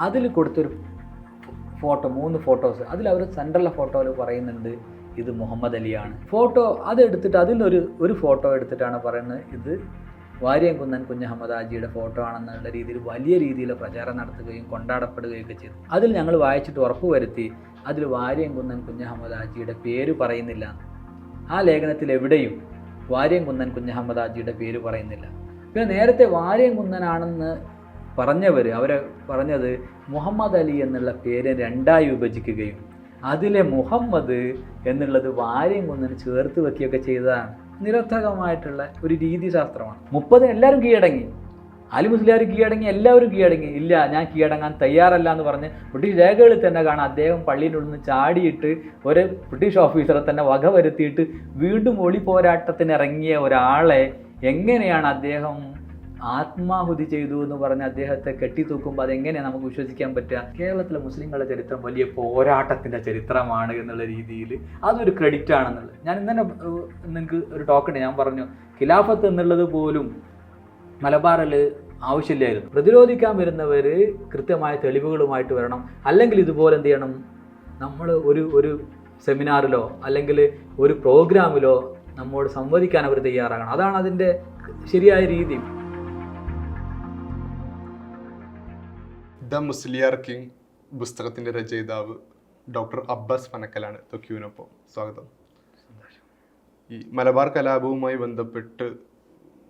അതിൽ കൊടുത്തൊരു photo, 3 photos, അതിലവർ സെൻട്രലിലെ ഫോട്ടോയിൽ പറയുന്നുണ്ട് ഇത് മുഹമ്മദ് അലിയാണ്. ഫോട്ടോ അതെടുത്തിട്ട് അതിലൊരു ഫോട്ടോ എടുത്തിട്ടാണ് പറയുന്നത് ഇത് വാര്യംകുന്നൻ കുഞ്ഞഹമ്മദ് ഹാജിയുടെ ഫോട്ടോ ആണെന്നുള്ള രീതിയിൽ വലിയ രീതിയിൽ പ്രചാരം നടത്തുകയും കൊണ്ടാടപ്പെടുകയൊക്കെ ചെയ്തു. അതിൽ ഞങ്ങൾ വായിച്ചിട്ട് ഉറപ്പുവരുത്തി അതിൽ വാര്യംകുന്നൻ കുഞ്ഞഹമ്മദ് ഹാജിയുടെ പേര് പറയുന്നില്ല. ആ ലേഖനത്തിൽ എവിടെയും വാര്യംകുന്നൻ കുഞ്ഞഹമ്മദ് ഹാജിയുടെ പേര് പറയുന്നില്ല. പിന്നെ നേരത്തെ വാര്യംകുന്നനാണെന്ന് പറഞ്ഞവർ അവരെ പറഞ്ഞത് മുഹമ്മദ് അലി എന്നുള്ള പേര് 2ആയി വിഭജിക്കുകയും അതിലെ മുഹമ്മദ് എന്നുള്ളത് വാര്യംകുന്നന് ചേർത്ത് വെക്കുകയൊക്കെ ചെയ്തതാണ്. നിരർത്ഥകമായിട്ടുള്ള ഒരു രീതിശാസ്ത്രമാണ്. 30 എല്ലാവരും കീഴടങ്ങി, അലി മുസ്ലിയാർ കീഴടങ്ങി, എല്ലാവരും കീഴടങ്ങി. ഇല്ല, ഞാൻ കീഴടങ്ങാൻ തയ്യാറല്ല എന്ന് പറഞ്ഞ് ബ്രിട്ടീഷ് രേഖകളിൽ തന്നെ കാണാം അദ്ദേഹം പള്ളിയുടെ ഉള്ളിൽ നിന്ന് ചാടിയിട്ട് ഒരു ബ്രിട്ടീഷ് ഓഫീസറെ തന്നെ വക വരുത്തിയിട്ട് വീണ്ടും ഒളി പോരാട്ടത്തിന് ഇറങ്ങിയ ഒരാളെ എങ്ങനെയാണ് അദ്ദേഹം ആത്മാഹുതി ചെയ്തു എന്ന് പറഞ്ഞ് അദ്ദേഹത്തെ കെട്ടിത്തൂക്കുമ്പോൾ അതെങ്ങനെയാണ് നമുക്ക് വിശ്വസിക്കാൻ പറ്റുക? കേരളത്തിലെ മുസ്ലിങ്ങളുടെ ചരിത്രം വലിയ പോരാട്ടത്തിൻ്റെ ചരിത്രമാണ് എന്നുള്ള രീതിയിൽ അതൊരു ക്രെഡിറ്റ് ആണെന്നുള്ളത്. ഞാൻ ഇന്നലെ നിങ്ങൾക്ക് ഒരു ടോക്കുണ്ട്, ഞാൻ പറഞ്ഞു ഖിലാഫത്ത് എന്നുള്ളത് പോലും മലബാറിൽ ആവശ്യമില്ലായിരുന്നു. പ്രതിരോധിക്കാൻ വരുന്നവർ കൃത്യമായ തെളിവുകളുമായിട്ട് വരണം. അല്ലെങ്കിൽ ഇതുപോലെ എന്ത് ചെയ്യണം, നമ്മൾ ഒരു സെമിനാറിലോ അല്ലെങ്കിൽ ഒരു പ്രോഗ്രാമിലോ നമ്മോട് സംവദിക്കാൻ അവർ തയ്യാറാകണം. അതാണ് അതിൻ്റെ ശരിയായ രീതി. ദ മുസ്ലിയാർ കിങ് പുസ്തകത്തിൻ്റെ രചയിതാവ് ഡോക്ടർ അബ്ബാസ് പനക്കലാണ് തൊക്യുവിനൊപ്പം. സ്വാഗതം. ഈ മലബാർ കലാപവുമായി ബന്ധപ്പെട്ട്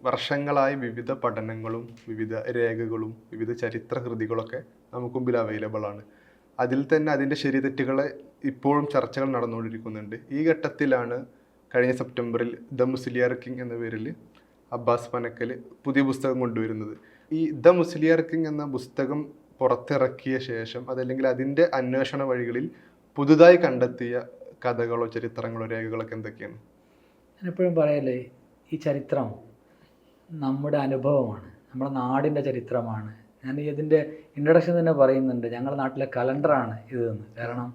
വർഷങ്ങളായി വിവിധ പഠനങ്ങളും വിവിധ രേഖകളും വിവിധ ചരിത്ര കൃതികളൊക്കെ നമുക്ക് മുമ്പിൽ അവൈലബിൾ ആണ്. അതിൽ തന്നെ അതിൻ്റെ ശരിതെറ്റുകളെ ഇപ്പോഴും ചർച്ചകൾ നടന്നുകൊണ്ടിരിക്കുന്നുണ്ട്. ഈ ഘട്ടത്തിലാണ് കഴിഞ്ഞ സെപ്റ്റംബറിൽ ദ മുസ്ലിയാർ കിങ് എന്ന പേരിൽ അബ്ബാസ് പനക്കൽ പുതിയ പുസ്തകം കൊണ്ടുവരുന്നത്. ഈ ദ മുസ്ലിയാർ കിങ് എന്ന പുസ്തകം പുറത്തിറക്കിയ ശേഷം അതല്ലെങ്കിൽ അതിൻ്റെ അന്വേഷണ വഴികളിൽ പുതുതായി കണ്ടെത്തിയ കഥകളോ ചരിത്രങ്ങളോ രേഖകളൊക്കെ എന്തൊക്കെയാണ്? ഞാനെപ്പോഴും പറയല്ലേ, ഈ ചരിത്രം നമ്മുടെ അനുഭവമാണ്, നമ്മുടെ നാടിൻ്റെ ചരിത്രമാണ്. ഞാൻ ഇതിൻ്റെ ഇൻട്രഡക്ഷൻ തന്നെ പറയുന്നുണ്ട്, ഞങ്ങളുടെ നാട്ടിലെ കലണ്ടറാണ് ഇതെന്ന്. കാരണം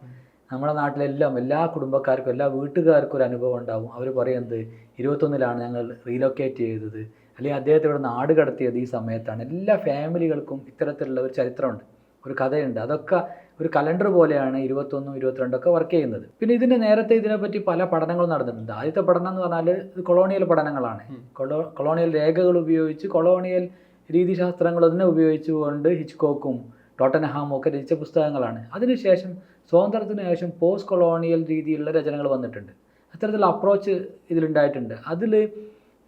നമ്മുടെ നാട്ടിലെല്ലാം എല്ലാ കുടുംബക്കാർക്കും എല്ലാ വീട്ടുകാർക്കും ഒരു അനുഭവം ഉണ്ടാവും. അവർ പറയുന്നത് 21 ഞങ്ങൾ റീലൊക്കേറ്റ് ചെയ്തത്, അല്ലെങ്കിൽ അദ്ദേഹത്തെ ഇവിടെ നാട് കടത്തിയത് ഈ സമയത്താണ്. എല്ലാ ഫാമിലികൾക്കും ഇത്തരത്തിലുള്ള ഒരു ചരിത്രമുണ്ട്, ഒരു കഥയുണ്ട്. അതൊക്കെ ഒരു കലണ്ടർ പോലെയാണ് 21, 22 വർക്ക് ചെയ്യുന്നത്. പിന്നെ നേരത്തെ ഇതിനെപ്പറ്റി പല പഠനങ്ങളും നടന്നിട്ടുണ്ട്. ആദ്യത്തെ പഠനം എന്ന് പറഞ്ഞാൽ ഇത് കൊളോണിയൽ പഠനങ്ങളാണ്. കൊളോണിയൽ രേഖകൾ ഉപയോഗിച്ച് കൊളോണിയൽ രീതിശാസ്ത്രങ്ങൾ അതിനെ ഉപയോഗിച്ചുകൊണ്ട് ഹിച്ച്കോക്കും ടോട്ടൻഹാമും ഒക്കെ രചിച്ച പുസ്തകങ്ങളാണ്. അതിനുശേഷം സ്വാതന്ത്ര്യത്തിന് ശേഷം പോസ്റ്റ് കൊളോണിയൽ രീതിയിലുള്ള രചനകൾ വന്നിട്ടുണ്ട്. അത്തരത്തിലുള്ള അപ്രോച്ച് ഇതിലുണ്ടായിട്ടുണ്ട്. അതിൽ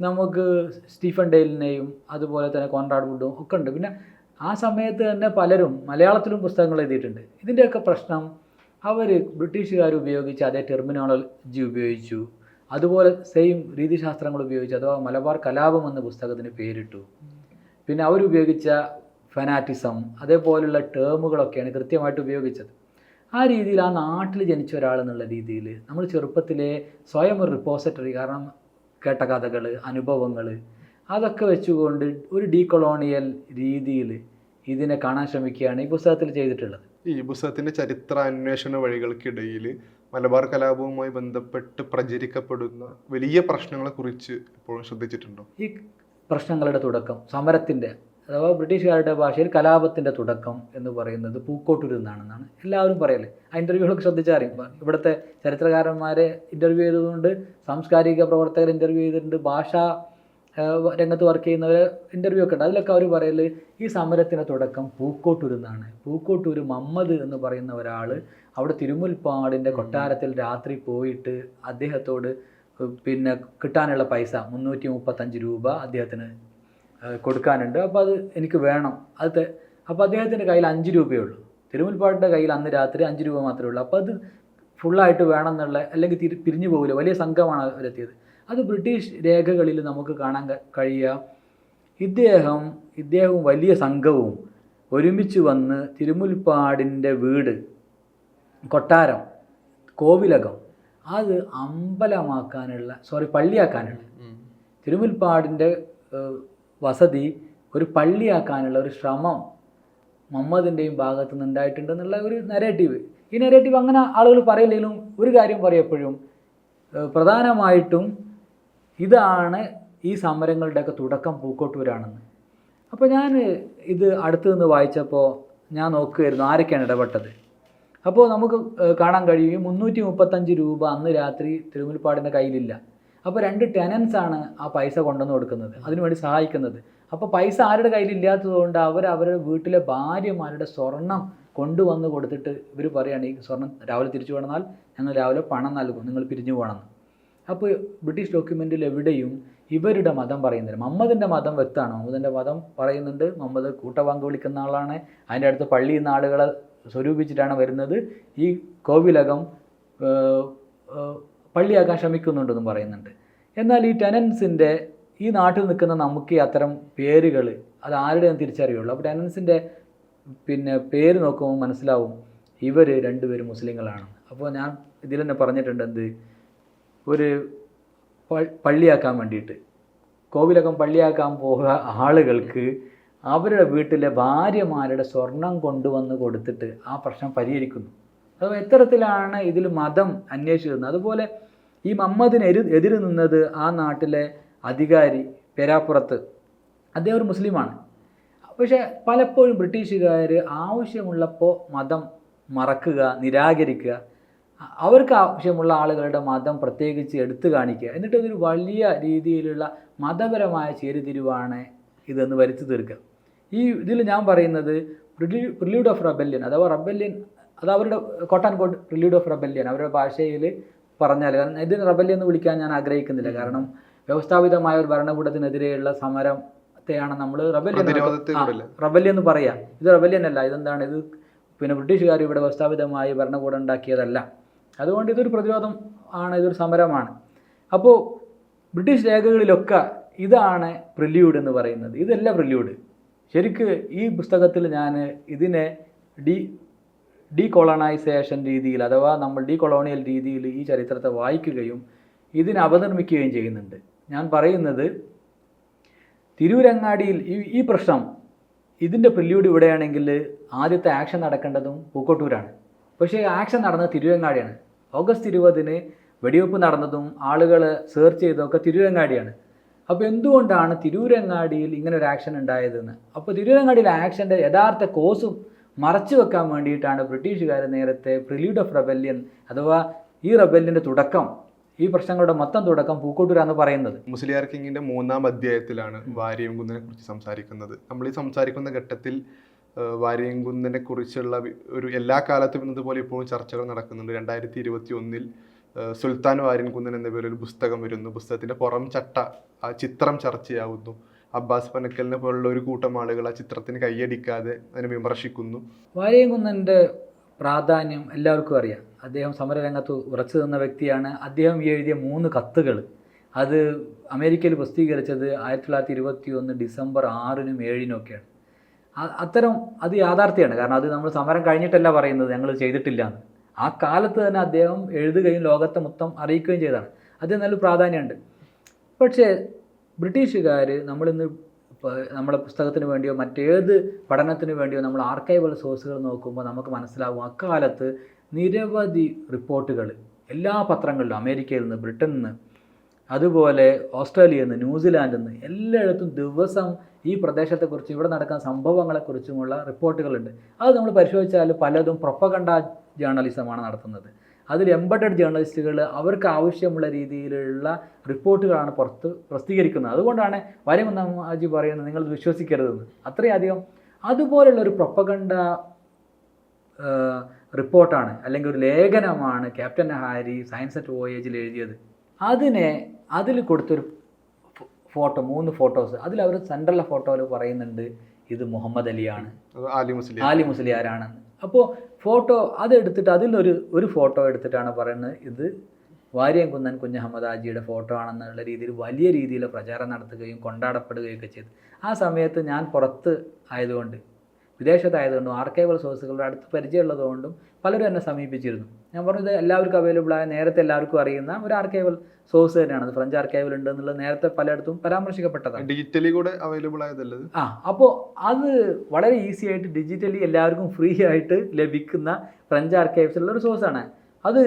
നമുക്ക് സ്റ്റീഫൻ ഡെയിലിനെയും അതുപോലെ തന്നെ കോൺറാഡ് വുഡും ഒക്കെ ഉണ്ട്. പിന്നെ ആ സമയത്ത് തന്നെ പലരും മലയാളത്തിലും പുസ്തകങ്ങൾ എഴുതിയിട്ടുണ്ട്. ഇതിൻ്റെയൊക്കെ പ്രശ്നം അവർ ബ്രിട്ടീഷുകാർ ഉപയോഗിച്ച് അതേ ടെർമിനോളജി ഉപയോഗിച്ചു, അതുപോലെ സെയിം രീതിശാസ്ത്രങ്ങൾ ഉപയോഗിച്ചു, അഥവാ മലബാർ കലാപം എന്ന പുസ്തകത്തിന് പേരിട്ടു. പിന്നെ അവരുപയോഗിച്ച ഫനാറ്റിസം അതേപോലുള്ള ടേമുകളൊക്കെയാണ് കൃത്യമായിട്ട് ഉപയോഗിച്ചത്. ആ രീതിയിൽ ആ നാട്ടിൽ ജനിച്ച ഒരാളെന്നുള്ള രീതിയിൽ നമ്മൾ ചെറുപ്പത്തിലെ സ്വയം ഒരു റിപ്പോസിറ്ററി, കാരണം കേട്ട കഥകൾ അനുഭവങ്ങൾ അതൊക്കെ വെച്ചുകൊണ്ട് ഒരു ഡീകൊളോണിയൽ രീതിയിൽ ഇതിനെ കാണാൻ ശ്രമിക്കുകയാണ് ഈ പുസ്തകത്തിൽ ചെയ്തിട്ടുള്ളത്. ഈ പുസ്തകത്തിൻ്റെ ചരിത്ര അന്വേഷണ വഴികൾക്കിടയിൽ മലബാർ കലാപവുമായി ബന്ധപ്പെട്ട് പ്രചരിക്കപ്പെടുന്ന വലിയ പ്രശ്നങ്ങളെക്കുറിച്ച് ഇപ്പോഴും ശ്രദ്ധിച്ചിട്ടുണ്ടോ? ഈ പ്രശ്നങ്ങളുടെ തുടക്കം സമരത്തിൻ്റെ, അഥവാ ബ്രിട്ടീഷുകാരുടെ ഭാഷയിൽ കലാപത്തിൻ്റെ തുടക്കം എന്ന് പറയുന്നത് പൂക്കോട്ടൂരിൽ നിന്നാണെന്നാണ് എല്ലാവരും പറയല്. ആ ഇൻ്റർവ്യൂകളൊക്കെ ശ്രദ്ധിച്ചറിയും. ഇവിടുത്തെ ചരിത്രകാരന്മാരെ ഇൻ്റർവ്യൂ ചെയ്തതുകൊണ്ട്, സാംസ്കാരിക പ്രവർത്തകർ ഇൻ്റർവ്യൂ ചെയ്തിട്ടുണ്ട്, ഭാഷാ രംഗത്ത് വർക്ക് ചെയ്യുന്നവർ ഇൻ്റർവ്യൂ ഒക്കെ ഉണ്ട്. അതിലൊക്കെ അവർ പറയല് ഈ സമരത്തിൻ്റെ തുടക്കം പൂക്കോട്ടൂരിൽ നിന്നാണ്. പൂക്കോട്ടൂർ മമ്മദ് എന്ന് പറയുന്ന ഒരാൾ അവിടെ തിരുമുൽപ്പാടിൻ്റെ കൊട്ടാരത്തിൽ രാത്രി പോയിട്ട് അദ്ദേഹത്തോട് പിന്നെ കിട്ടാനുള്ള പൈസ 335 രൂപ അദ്ദേഹത്തിന് കൊടുക്കാനുണ്ട്, അപ്പോൾ അത് എനിക്ക് വേണം. അപ്പോൾ അദ്ദേഹത്തിൻ്റെ കയ്യിൽ 5 രൂപയേ ഉള്ളൂ. തിരുമുൽപ്പാടിൻ്റെ കയ്യിൽ അന്ന് രാത്രി 5 രൂപ മാത്രമേ ഉള്ളൂ. അപ്പോൾ അത് ഫുള്ളായിട്ട് വേണം എന്നുള്ള, അല്ലെങ്കിൽ പിരിഞ്ഞു പോകില്ല. വലിയ സംഘമാണ് അവരെത്തിയത്. അത് ബ്രിട്ടീഷ് രേഖകളിൽ നമുക്ക് കാണാൻ കഴിയുക. ഇദ്ദേഹവും വലിയ സംഘവും ഒരുമിച്ച് വന്ന് തിരുമുൽപ്പാടിൻ്റെ വീട്, കൊട്ടാരം, കോവിലകം അത് പള്ളിയാക്കാനുള്ള, തിരുമുൽപ്പാടിൻ്റെ വസതി ഒരു പള്ളിയാക്കാനുള്ള ഒരു ശ്രമം മുഹമ്മദിൻ്റെയും ഭാഗത്തു നിന്നുണ്ടായിട്ടുണ്ടെന്നുള്ള ഒരു നെറേറ്റീവ്. ഈ നെറേറ്റീവ് അങ്ങനെ ആളുകൾ പറയില്ലെങ്കിലും ഒരു കാര്യം പറയപ്പോഴും പ്രധാനമായിട്ടും ഇതാണ് ഈ സമരങ്ങളുടെയൊക്കെ തുടക്കം പൂക്കോട്ടൂരാണെന്ന്. അപ്പോൾ ഞാൻ ഇത് അടുത്തു നിന്ന് വായിച്ചപ്പോൾ ഞാൻ നോക്കുകയായിരുന്നു ആരൊക്കെയാണ് ഇടപെട്ടത്. അപ്പോൾ നമുക്ക് കാണാൻ കഴിയും 335 രൂപ അന്ന് രാത്രി തിരുമുൽപ്പാടിൻ്റെ കയ്യിലില്ല. അപ്പോൾ 2 ടെനൻസാണ് ആ പൈസ കൊണ്ടുവന്ന് കൊടുക്കുന്നത്, അതിനുവേണ്ടി സഹായിക്കുന്നത്. അപ്പോൾ പൈസ ആരുടെ കയ്യിലില്ലാത്തതുകൊണ്ട് അവരുടെ വീട്ടിലെ ഭാര്യമാരുടെ സ്വർണം കൊണ്ടുവന്ന് കൊടുത്തിട്ട് ഇവർ പറയുകയാണ് ഈ സ്വർണം രാവിലെ തിരിച്ചു കൊണ്ടുവന്നാൽ ഞങ്ങൾ രാവിലെ പണം നൽകും, നിങ്ങൾ പിരിഞ്ഞു പോകണമെന്ന്. അപ്പോൾ ബ്രിട്ടീഷ് ഡോക്യുമെൻറ്റിൽ എവിടെയും ഇവരുടെ മതം പറയുന്നില്ല. മുഹമ്മദിൻ്റെ മതം വ്യക്തമാണ്. മുഹമ്മദിൻ്റെ മതം പറയുന്നുണ്ട് മുഹമ്മദ് കൂട്ടവാങ്ക് വിളിക്കുന്ന ആളാണ്, അതിൻ്റെ അടുത്ത് പള്ളിയിൽ നിന്ന് ആളുകളെ സ്വരൂപിച്ചിട്ടാണ് വരുന്നത്, ഈ കോവിലകം പള്ളിയാക്കാൻ ശ്രമിക്കുന്നുണ്ടെന്നും പറയുന്നുണ്ട്. എന്നാൽ ഈ ടെനൻസിൻ്റെ ഈ നാട്ടിൽ നിൽക്കുന്ന നമുക്ക് അത്തരം പേരുകൾ അത് ആരുടെയും തിരിച്ചറിയുള്ളൂ. അപ്പോൾ ടെനൻസിൻ്റെ പേര് നോക്കുമ്പോൾ മനസ്സിലാവും ഇവർ രണ്ടുപേരും മുസ്ലിങ്ങളാണ്. അപ്പോൾ ഞാൻ ഇതിൽ തന്നെ പറഞ്ഞിട്ടുണ്ട് എന്ത്, ഒരു പള്ളിയാക്കാൻ വേണ്ടിയിട്ട് കോവിലകം പള്ളിയാക്കാൻ പോകുക ആളുകൾക്ക് അവരുടെ വീട്ടിലെ ഭാര്യമാരുടെ സ്വർണം കൊണ്ടുവന്ന് കൊടുത്തിട്ട് ആ പ്രശ്നം പരിഹരിക്കുന്നു. അപ്പോൾ എത്തരത്തിലാണ് ഇതിൽ മതം അന്വേഷിക്കുന്നത്. അതുപോലെ ഈ മുഹമ്മദിന് എതിര് നിന്നത് ആ നാട്ടിലെ അധികാരി പേരാപ്പുറത്ത്, അദ്ദേഹം ഒരു മുസ്ലിമാണ്. പക്ഷേ പലപ്പോഴും ബ്രിട്ടീഷുകാർ ആവശ്യമുള്ളപ്പോൾ മതം മറക്കുക, നിരാകരിക്കുക, അവർക്ക് ആവശ്യമുള്ള ആളുകളുടെ മതം പ്രത്യേകിച്ച് എടുത്തു കാണിക്കുക, എന്നിട്ട് ഇതൊരു വലിയ രീതിയിലുള്ള മതപരമായ ചേരിതിരിവാണ് ഇതെന്ന് വരുത്തി തീർക്കുക. ഇതിൽ ഞാൻ പറയുന്നത് പ്രില്യൂഡ് ഓഫ് റെബല്യൻ അഥവാ റെബല്യൻ, അത് അവരുടെ quote and quote prelude of rebellion അവരുടെ ഭാഷയിൽ പറഞ്ഞാൽ, കാരണം ഇതിന് റെബല്യൻ എന്ന് വിളിക്കാൻ ഞാൻ ആഗ്രഹിക്കുന്നില്ല. കാരണം വ്യവസ്ഥാപിതമായ ഒരു ഭരണകൂടത്തിനെതിരെയുള്ള സമരത്തെയാണ് നമ്മൾ റെബല്യൻ എന്ന് പറയാം. ഇത് റെബല്യൻ അല്ല. ഇതെന്താണ്, ഇത് ബ്രിട്ടീഷുകാർ ഇവിടെ വ്യവസ്ഥാപിതമായി ഭരണകൂടം ഉണ്ടാക്കിയതല്ല. അതുകൊണ്ട് ഇതൊരു പ്രതിരോധം ആണ്, ഇതൊരു സമരമാണ്. അപ്പോൾ ബ്രിട്ടീഷ് രേഖകളിലൊക്കെ ഇതാണ് പ്രില്യൂഡ് എന്ന് പറയുന്നത്. ഇതല്ല പ്രില്യൂഡ്. ശരിക്ക് ഈ പുസ്തകത്തിൽ ഞാൻ ഇതിനെ ഡീകോളണൈസേഷൻ രീതിയിൽ അഥവാ നമ്മൾ ഡീകൊളോണിയൽ രീതിയിൽ ഈ ചരിത്രത്തെ വായിക്കുകയും ഇതിനെ അവതർമിക്കുകയും ചെയ്യുന്നുണ്ട്. ഞാൻ പറയുന്നത് തിരൂരങ്ങാടിയിൽ ഈ പ്രശ്നം, ഇതിൻ്റെ പ്രില്യൂഡ് ഇവിടെയാണെങ്കിൽ ആദ്യത്തെ ആക്ഷൻ നടക്കേണ്ടതും പൂക്കോട്ടൂരാണ്. പക്ഷേ ആക്ഷൻ നടന്നത് തിരൂരങ്ങാടിയാണ്. ഓഗസ്റ്റ് 20 വെടിവെപ്പ് നടന്നതും ആളുകൾ സെർച്ച് ചെയ്തതൊക്കെ തിരൂരങ്ങാടിയാണ്. അപ്പോൾ എന്തുകൊണ്ടാണ് തിരൂരങ്ങാടിയിൽ ഇങ്ങനെ ഒരു ആക്ഷൻ ഉണ്ടായതെന്ന്, അപ്പോൾ തിരൂരങ്ങാടിയിലെ ആക്ഷൻ്റെ യഥാർത്ഥ കോസും മറച്ചു വെക്കാൻ വേണ്ടിയിട്ടാണ് ബ്രിട്ടീഷുകാർ നേരത്തെ പ്രില്യൂഡ് ഓഫ് റെബല്യൻ അഥവാ ഈ റെബല്യൻ്റെ തുടക്കം, ഈ പ്രശ്നങ്ങളുടെ മൊത്തം തുടക്കം പൂക്കോട്ടൂരാന്ന് പറയുന്നത്. മുസ്ലിയാർ കിങ്ങിൻ്റെ 3-ാം അധ്യായത്തിലാണ് വാരിയംകുന്നിനെ കുറിച്ച് സംസാരിക്കുന്നത്. നമ്മൾ ഈ സംസാരിക്കുന്ന ഘട്ടത്തിൽ വാരിയംകുന്നിനെ കുറിച്ചുള്ള ഒരു എല്ലാ കാലത്തും എന്നതുപോലെ ഇപ്പോഴും ചർച്ചകൾ നടക്കുന്നുണ്ട്. 2021 സുൽത്താൻ വാരിയംകുന്നൻ എന്ന പേരിൽ ഒരു പുസ്തകം വരുന്നു. പുസ്തകത്തിൻ്റെ പുറം ചട്ട, ആ ചിത്രം ചർച്ചയാവുന്നു. അബ്ബാസ് പനക്കലിനെ പോലുള്ള ഒരു കൂട്ടം ആളുകൾ ആ ചിത്രത്തിന് കൈയടിക്കാതെ അതിനെ വിമർശിക്കുന്നു. വാരിയംകുന്നൻ്റെ പ്രാധാന്യം എല്ലാവർക്കും അറിയാം. അദ്ദേഹം സമരരംഗത്ത് ഉറച്ചു നിന്ന വ്യക്തിയാണ്. അദ്ദേഹം എഴുതിയ 3 കത്തുകൾ അത് അമേരിക്കയിൽ പ്രസിദ്ധീകരിച്ചത് 1921 ഡിസംബർ 6-നും 7-നും ഒക്കെയാണ്. അത്തരം അത് യാഥാർത്ഥ്യമാണ്. കാരണം അത് നമ്മൾ സമരം കഴിഞ്ഞിട്ടല്ല പറയുന്നത് ഞങ്ങൾ ചെയ്തിട്ടില്ല എന്ന്. ആ കാലത്ത് തന്നെ അദ്ദേഹം എഴുതുകയും ലോകത്തെ മൊത്തം അറിയിക്കുകയും ചെയ്തതാണ്. അതിന് നല്ല പ്രാധാന്യമുണ്ട്. പക്ഷേ ബ്രിട്ടീഷുകാർ നമ്മളിന്ന് നമ്മളെ പുസ്തകത്തിന് വേണ്ടിയോ മറ്റേത് പഠനത്തിന് വേണ്ടിയോ നമ്മൾ ആർക്കൈവൽ സോഴ്സുകൾ നോക്കുമ്പോൾ നമുക്ക് മനസ്സിലാവും അക്കാലത്ത് നിരവധി റിപ്പോർട്ടുകൾ എല്ലാ പത്രങ്ങളിലും, അമേരിക്കയിൽ നിന്ന്, ബ്രിട്ടനിൽ നിന്ന്, അതുപോലെ ഓസ്ട്രേലിയയിൽ നിന്ന്, ന്യൂസിലാൻഡിൽ നിന്ന്, എല്ലായിടത്തും ദിവസം ഈ പ്രദേശത്തെക്കുറിച്ചും ഇവിടെ നടക്കുന്ന സംഭവങ്ങളെക്കുറിച്ചുമുള്ള റിപ്പോർട്ടുകളുണ്ട്. അത് നമ്മൾ പരിശോധിച്ചാൽ പലതും പ്രൊപ്പഗണ്ട ജേർണലിസമാണ് നടത്തുന്നത്. അതിൽ എംബഡഡ് ജേർണലിസ്റ്റുകൾ അവർക്ക് ആവശ്യമുള്ള രീതിയിലുള്ള റിപ്പോർട്ടുകളാണ് പുറത്ത് പ്രസിദ്ധീകരിക്കുന്നത്. അതുകൊണ്ടാണ് വാരിയംകുന്നൻ പറയുന്നത് നിങ്ങൾ വിശ്വസിക്കരുതെന്ന്. അത്രയധികം അതുപോലുള്ള ഒരു പ്രൊപ്പഗണ്ട റിപ്പോർട്ടാണ് അല്ലെങ്കിൽ ഒരു ലേഖനമാണ് ക്യാപ്റ്റൻ ഹാരി സയൻസ് അറ്റ് വോയേജിൽ എഴുതിയത്. അതിൽ കൊടുത്തൊരു ഫോട്ടോ, 3 ഫോട്ടോസ്, അതിൽ അവർ സെൻട്രലിലെ ഫോട്ടോയിൽ പറയുന്നുണ്ട് ഇത് മുഹമ്മദ് അലിയാണ്, ആലി മുസ്ലിയാരാണെന്ന്. അപ്പോൾ ഫോട്ടോ അതെടുത്തിട്ട് ഒരു ഫോട്ടോ എടുത്തിട്ടാണ് പറയുന്നത് ഇത് വാരിയംകുന്നൻ കുഞ്ഞഹമ്മദ് ഹാജിയുടെ ഫോട്ടോ ആണെന്നുള്ള രീതിയിൽ വലിയ രീതിയിൽ പ്രചാരണം നടത്തുകയും കൊണ്ടാടപ്പെടുകയൊക്കെ ചെയ്തു. ആ സമയത്ത് ഞാൻ പുറത്ത് ആയതുകൊണ്ട്, വിദേശത്തായതുകൊണ്ടും ആർക്കൈവൽ സോഴ്സുകളുടെ അടുത്ത് പരിചയമുള്ളതുകൊണ്ടും പലരും എന്നെ സമീപിച്ചിരുന്നു. ഞാൻ പറഞ്ഞത് എല്ലാവർക്കും അവൈലബിളായ, നേരത്തെ എല്ലാവർക്കും അറിയുന്ന ഒരു ആർക്കൈവൽ സോഴ്സ് തന്നെയാണ്. അത് ഫ്രഞ്ച് ആർക്കൈവൽ ഉണ്ട് എന്നുള്ളത് നേരത്തെ പലയിടത്തും പരാമർശിക്കപ്പെട്ടതാണ്. ഡിജിറ്റലി കൂടെ അവൈലബിൾ ആയതല്ലേ? അപ്പോൾ അത് വളരെ ഈസി ആയിട്ട് ഡിജിറ്റലി എല്ലാവർക്കും ഫ്രീ ആയിട്ട് ലഭിക്കുന്ന ഫ്രഞ്ച് ആർക്കൈവ്സിലുള്ള ഒരു സോഴ്സാണ്. അത്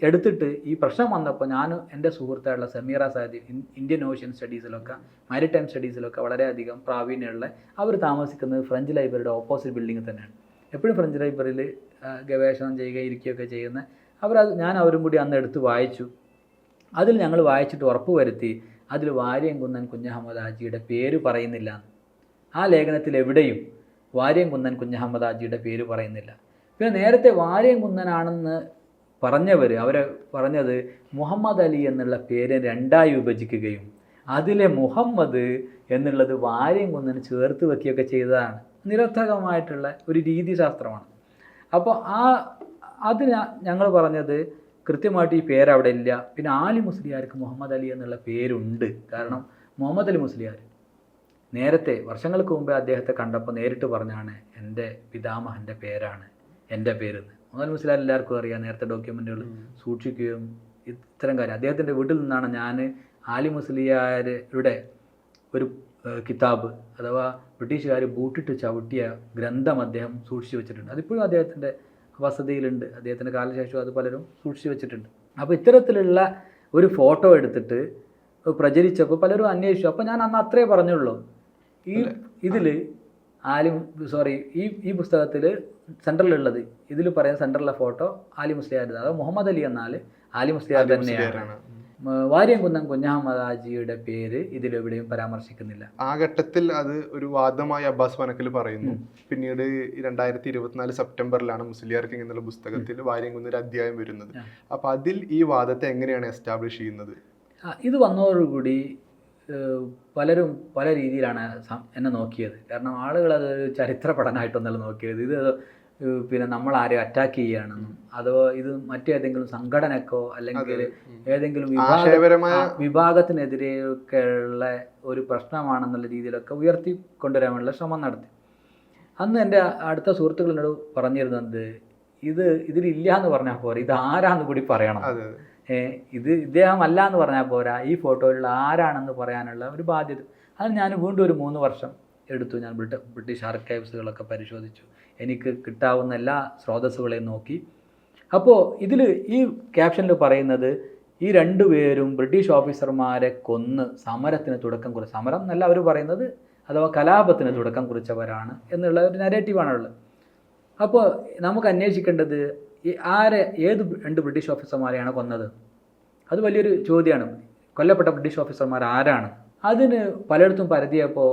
എടുത്തിട്ട് ഈ പ്രശ്നം വന്നപ്പോൾ ഞാനും എൻ്റെ സുഹൃത്തായിട്ടുള്ള സമീറ സാദി ഇന്ത്യൻ ഓഷ്യൻ സ്റ്റഡീസിലൊക്കെ മാരിടൈം സ്റ്റഡീസിലൊക്കെ വളരെയധികം പ്രാവീണ്യമുള്ള അവർ താമസിക്കുന്നത് ഫ്രഞ്ച് ലൈബ്രറിയുടെ ഓപ്പോസിറ്റ് ബിൽഡിങ്ങിൽ തന്നെയാണ്. എപ്പോഴും ഫ്രഞ്ച് ലൈബ്രറിയിൽ ഗവേഷണം ചെയ്യുക ഇരിക്കുകയൊക്കെ ചെയ്യുന്ന ഞാൻ അവരും കൂടി അന്ന് എടുത്ത് വായിച്ചു. അതിൽ ഞങ്ങൾ വായിച്ചിട്ട് ഉറപ്പ് വരുത്തി അതിൽ വാര്യംകുന്നൻ കുഞ്ഞഹമ്മദ് ഹാജിയുടെ പേര് പറയുന്നില്ല. ആ ലേഖനത്തിൽ എവിടെയും വാര്യംകുന്നൻ കുഞ്ഞഹമ്മദ് ഹാജിയുടെ പേര് പറയുന്നില്ല. പിന്നെ നേരത്തെ വാര്യംകുന്നനാണെന്ന് പറഞ്ഞവർ അവരെ പറഞ്ഞത് മുഹമ്മദ് അലി എന്നുള്ള പേര് രണ്ടായി വിഭജിക്കുകയും അതിലെ മുഹമ്മദ് എന്നുള്ളത് വാര്യംകുന്നന് ചേർത്ത് വയ്ക്കുകയൊക്കെ ചെയ്തതാണ്. നിരർത്ഥകമായിട്ടുള്ള ഒരു രീതിശാസ്ത്രമാണ്. അപ്പോൾ അതിന് ഞങ്ങൾ പറഞ്ഞത് കൃത്യമായിട്ട് ഈ പേര് അവിടെ ഇല്ല. പിന്നെ ആലി മുസ്ലിയാർക്ക് മുഹമ്മദ് അലി എന്നുള്ള പേരുണ്ട്. കാരണം മുഹമ്മദ് അലി മുസ്ലിയാർ നേരത്തെ വർഷങ്ങൾക്ക് മുമ്പേ അദ്ദേഹത്തെ കണ്ടപ്പോൾ നേരിട്ട് പറഞ്ഞാണ് എൻ്റെ പിതാമഹൻ്റെ പേരാണ് എൻ്റെ പേരെന്ന്. മുഹമ്മദ് മുസ്ലിയാർ എല്ലാവർക്കും അറിയാം. നേരത്തെ ഡോക്യുമെൻറ്റുകൾ സൂക്ഷിക്കുകയും ഇത്തരം കാര്യം അദ്ദേഹത്തിൻ്റെ വീട്ടിൽ നിന്നാണ് ഞാൻ ആലി മുസ്ലിയാരുടെ ഒരു കിതാബ് അഥവാ ബ്രിട്ടീഷുകാർ ബൂട്ടിട്ട് ചവിട്ടിയ ഗ്രന്ഥം അദ്ദേഹം സൂക്ഷിച്ചു വെച്ചിട്ടുണ്ട്. അതിപ്പോഴും അദ്ദേഹത്തിൻ്റെ വസതിയിലുണ്ട്. അദ്ദേഹത്തിൻ്റെ കാലശേഷം അത് പലരും സൂക്ഷിച്ചു വെച്ചിട്ടുണ്ട്. അപ്പോൾ ഇത്തരത്തിലുള്ള ഒരു ഫോട്ടോ എടുത്തിട്ട് പ്രചരിച്ചപ്പോൾ പലരും അന്വേഷിച്ചു. അപ്പോൾ ഞാൻ അന്ന് അത്രേ പറഞ്ഞുള്ളൂ. ഇതിൽ ഈ പുസ്തകത്തിൽ സെൻട്രലുള്ളത് ഇതിൽ പറയുന്ന സെൻട്രലിലെ ഫോട്ടോ ആലി മുസ്ലിയാരുടെ, അതായത് മുഹമ്മദ് അലി എന്നാൽ ആലി മുസ്ലിയാർ തന്നെയാണ്. വാര്യംകുന്നൻ കുഞ്ഞഹമ്മദ് ഹാജിയുടെ പേര് ഇതിലെവിടെയും പരാമർശിക്കുന്നില്ല. ആ ഘട്ടത്തിൽ അത് ഒരു വാദമായി അബ്ബാസ് പനക്കൽ പറയുന്നു. പിന്നീട് 2024 സെപ്റ്റംബറിലാണ് മുസ്ലിയാർ കിങ് എന്നുള്ള പുസ്തകത്തിൽ വാര്യംകുന്നൻ ഒരു അധ്യായം വരുന്നത്. അപ്പോൾ അതിൽ ഈ വാദത്തെ എങ്ങനെയാണ് എസ്റ്റാബ്ലിഷ് ചെയ്യുന്നത്? ഇത് വന്നതോടുകൂടി പലരും പല രീതിയിലാണ് എന്നെ നോക്കിയത്. കാരണം ആളുകൾ അതൊരു ചരിത്ര പഠനമായിട്ടൊന്നല്ല നോക്കിയത്. ഇത് പിന്നെ നമ്മൾ ആരെയും അറ്റാക്ക് ചെയ്യുകയാണെന്നും അതോ ഇത് മറ്റേതെങ്കിലും സംഘടനക്കോ അല്ലെങ്കിൽ ഏതെങ്കിലും വിഭാഗത്തിനെതിരെയൊക്കെ ഉള്ള ഒരു പ്രശ്നമാണെന്നുള്ള രീതിയിലൊക്കെ ഉയർത്തി കൊണ്ടുവരാനുള്ള ശ്രമം നടത്തി. അന്ന് എൻ്റെ അടുത്ത സുഹൃത്തുക്കളോട് പറഞ്ഞിരുന്നത് ഇതിലില്ല എന്ന് പറഞ്ഞാൽ പോരാ, ഇത് ആരാന്ന് കൂടി പറയണം. ഇത് ഇദ്ദേഹം അല്ല എന്ന് പറഞ്ഞാൽ പോരാ, ഈ ഫോട്ടോയിലുള്ള ആരാണെന്ന് പറയാനുള്ള ഒരു ബാധ്യത. അത് ഞാൻ വീണ്ടും ഒരു 3 വർഷം എടുത്തു. ഞാൻ ബ്രിട്ടീഷ് ആർക്കൈവ്സുകളൊക്കെ പരിശോധിച്ചു. എനിക്ക് കിട്ടാവുന്ന എല്ലാ സ്രോതസ്സുകളെയും നോക്കി. അപ്പോൾ ഇതിൽ ഈ ക്യാപ്ഷനിൽ പറയുന്നത് ഈ 2 പേരും ബ്രിട്ടീഷ് ഓഫീസർമാരെ കൊന്ന് സമരത്തിന് തുടക്കം കുറിച്ച്, സമരം എന്നല്ല അവർ പറയുന്നത്, അഥവാ കലാപത്തിന് തുടക്കം കുറിച്ചവരാണ് എന്നുള്ള ഒരു നരേറ്റീവാണുള്ളത്. അപ്പോൾ നമുക്ക് അന്വേഷിക്കേണ്ടത് ഏത് 2 ബ്രിട്ടീഷ് ഓഫീസർമാരെയാണ് കൊന്നത്? അത് വലിയൊരു ചോദ്യമാണ്. കൊല്ലപ്പെട്ട ബ്രിട്ടീഷ് ഓഫീസർമാർ ആരാണ്? അതിന് പലയിടത്തും പരതിയപ്പോൾ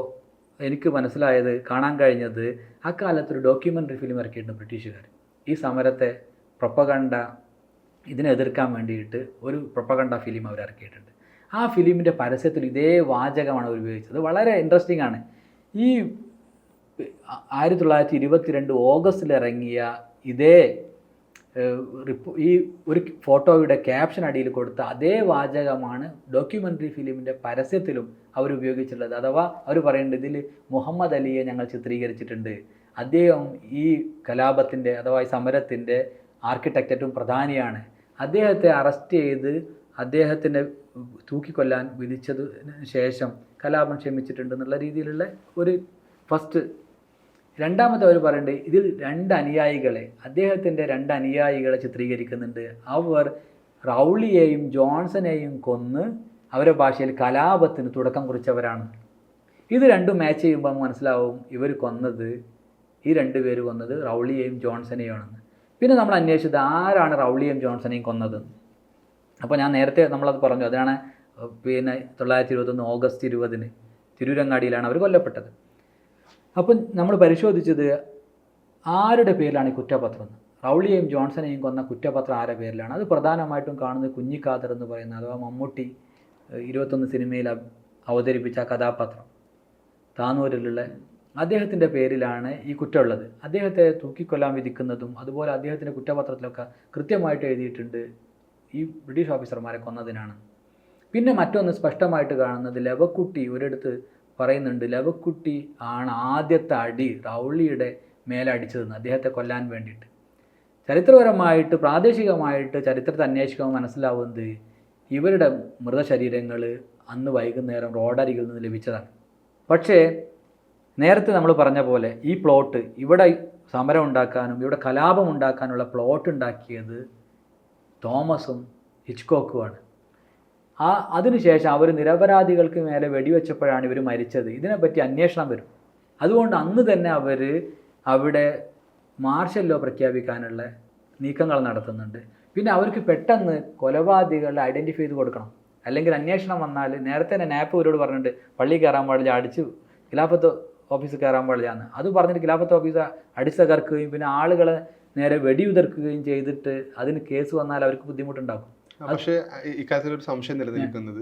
എനിക്ക് മനസ്സിലായത്, കാണാൻ കഴിഞ്ഞത്, അക്കാലത്തൊരു ഡോക്യുമെൻ്ററി ഫിലിം ഇറക്കിയിട്ടുണ്ട് ബ്രിട്ടീഷുകാർ. ഈ സമരത്തെ പ്രൊപ്പഗണ്ട ഇതിനെ എതിർക്കാൻ വേണ്ടിയിട്ട് ഒരു പ്രൊപ്പഗണ്ട ഫിലിം അവർ ഇറക്കിയിട്ടുണ്ട്. ആ ഫിലിമിൻ്റെ പരസ്യത്തിൽ ഇതേ വാചകമാണ് അവർ ഉപയോഗിച്ചത്. വളരെ ഇൻട്രസ്റ്റിംഗ് ആണ്. ഈ 1922 ഓഗസ്റ്റിൽ ഇറങ്ങിയ ഇതേ ഈ ഒരു ഫോട്ടോയുടെ ക്യാപ്ഷൻ അടിയിൽ കൊടുത്ത അതേ വാചകമാണ് ഡോക്യുമെൻ്ററി ഫിലിമിൻ്റെ പരസ്യത്തിലും അവർ ഉപയോഗിച്ചിട്ടുള്ളത്. അഥവാ അവർ പറയുന്നുണ്ട്, ഇതിൽ മുഹമ്മദ് അലിയെ ഞങ്ങൾ ചിത്രീകരിച്ചിട്ടുണ്ട്, അദ്ദേഹം ഈ കലാപത്തിൻ്റെ അഥവാ ഈ സമരത്തിൻ്റെ ആർക്കിടെക്റ്റ് ഏറ്റവും പ്രധാനിയാണ്, അദ്ദേഹത്തെ അറസ്റ്റ് ചെയ്ത് അദ്ദേഹത്തിനെ തൂക്കിക്കൊല്ലാൻ വിധിച്ചതിന് ശേഷം കലാപം ക്ഷമിച്ചിട്ടുണ്ട് എന്നുള്ള രീതിയിലുള്ള ഒരു ഫസ്റ്റ്. രണ്ടാമത്തെ അവർ പറയുന്നുണ്ട്, ഇതിൽ 2 അനുയായികളെ, അദ്ദേഹത്തിൻ്റെ 2 അനുയായികളെ ചിത്രീകരിക്കുന്നുണ്ട്. അവർ റൗളിയെയും ജോൺസനെയും കൊന്ന് അവരുടെ ഭാഷയിൽ കലാപത്തിന് തുടക്കം കുറിച്ചവരാണ്. ഇത് 2 മാച്ച് ചെയ്യുമ്പോൾ മനസ്സിലാവും ഇവർ കൊന്നത്, ഈ 2 പേര് കൊന്നത് റൗളിയെയും ജോൺസനെയും ആണെന്ന്. പിന്നെ നമ്മൾ അന്വേഷിച്ചത് ആരാണ് റൗളിയെയും ജോൺസനെയും കൊന്നത്. അപ്പോൾ ഞാൻ നേരത്തെ നമ്മളത് പറഞ്ഞു, അതാണ് പിന്നെ 1921 ഓഗസ്റ്റ് 20 തിരൂരങ്ങാടിയിലാണ് അവർ കൊല്ലപ്പെട്ടത്. അപ്പം നമ്മൾ പരിശോധിച്ചത് ആരുടെ പേരിലാണ് ഈ കുറ്റപത്രം. റൗളിയെയും ജോൺസനെയും കൊന്ന കുറ്റപത്രം ആരുടെ പേരിലാണ്? അത് പ്രധാനമായിട്ടും കാണുന്നത് കുഞ്ഞിക്കാദർ എന്ന് പറയുന്ന, അഥവാ മമ്മൂട്ടി 21 സിനിമയിൽ അവതരിപ്പിച്ച കഥാപാത്രം, താനൂരിലുള്ള അദ്ദേഹത്തിൻ്റെ പേരിലാണ് ഈ കുറ്റമുള്ളത്. അദ്ദേഹത്തെ തൂക്കിക്കൊല്ലാൻ വിധിക്കുന്നതും അതുപോലെ അദ്ദേഹത്തിൻ്റെ കുറ്റപത്രത്തിലൊക്കെ കൃത്യമായിട്ട് എഴുതിയിട്ടുണ്ട് ഈ ബ്രിട്ടീഷ് ഓഫീസർമാരെ കൊന്നതിനാണ്. പിന്നെ മറ്റൊന്ന് സ്പഷ്ടമായിട്ട് കാണുന്നത്, ലവക്കുട്ടി ഒരിടത്ത് പറയുന്നുണ്ട്, ലവക്കുട്ടി ആണ് ആദ്യത്തെ അടി റൗളിയുടെ മേലെ അടിച്ചതെന്ന്, അദ്ദേഹത്തെ കൊല്ലാൻ വേണ്ടിയിട്ട്. ചരിത്രപരമായിട്ട് പ്രാദേശികമായിട്ട് ചരിത്രത്തെ അന്വേഷിക്കുമ്പോൾ മനസ്സിലാവുന്നത് ഇവരുടെ മൃതശരീരങ്ങൾ അന്ന് വൈകുന്നേരം റോഡരികിൽ നിന്ന് ലഭിച്ചതാണ്. പക്ഷേ നേരത്തെ നമ്മൾ പറഞ്ഞ പോലെ ഈ പ്ലോട്ട് ഇവിടെ സമരം ഉണ്ടാക്കാനും ഇവിടെ കലാപം ഉണ്ടാക്കാനുള്ള പ്ലോട്ട് ഉണ്ടാക്കിയത് തോമസും ഹിച്ച്കോക്കുമാണ്. അതിനുശേഷം അവർ നിരപരാധികൾക്ക് മേലെ വെടിവെച്ചപ്പോഴാണ് ഇവർ മരിച്ചത്. ഇതിനെപ്പറ്റി അന്വേഷണം വരും. അതുകൊണ്ട് അന്ന് തന്നെ അവർ അവിടെ മാർഷൽ ലോ പ്രഖ്യാപിക്കാനുള്ള നീക്കങ്ങൾ നടത്തുന്നുണ്ട്. പിന്നെ അവർക്ക് പെട്ടെന്ന് കൊലപാതകളെ ഐഡൻറ്റിഫൈ ചെയ്ത് കൊടുക്കണം. അല്ലെങ്കിൽ അന്വേഷണം വന്നാൽ നേരത്തെ തന്നെ നാപ്പ് ഇവരോട് പറഞ്ഞിട്ടുണ്ട് പള്ളി കയറാൻ പാടില്ല, അടിച്ച് ഖിലാഫത്ത് ഓഫീസ് കയറാൻ പാടില്ല എന്ന്. അത് പറഞ്ഞിട്ട് ഖിലാഫത്ത് ഓഫീസ് അടിച്ച് തകർക്കുകയും പിന്നെ ആളുകളെ നേരെ വെടിയുതിർക്കുകയും ചെയ്തിട്ട് അതിന് കേസ് വന്നാൽ അവർക്ക് ബുദ്ധിമുട്ടുണ്ടാകും. പക്ഷേ ഇക്കാര്യത്തിൽ ഒരു സംശയം നിലനിൽക്കുന്നത്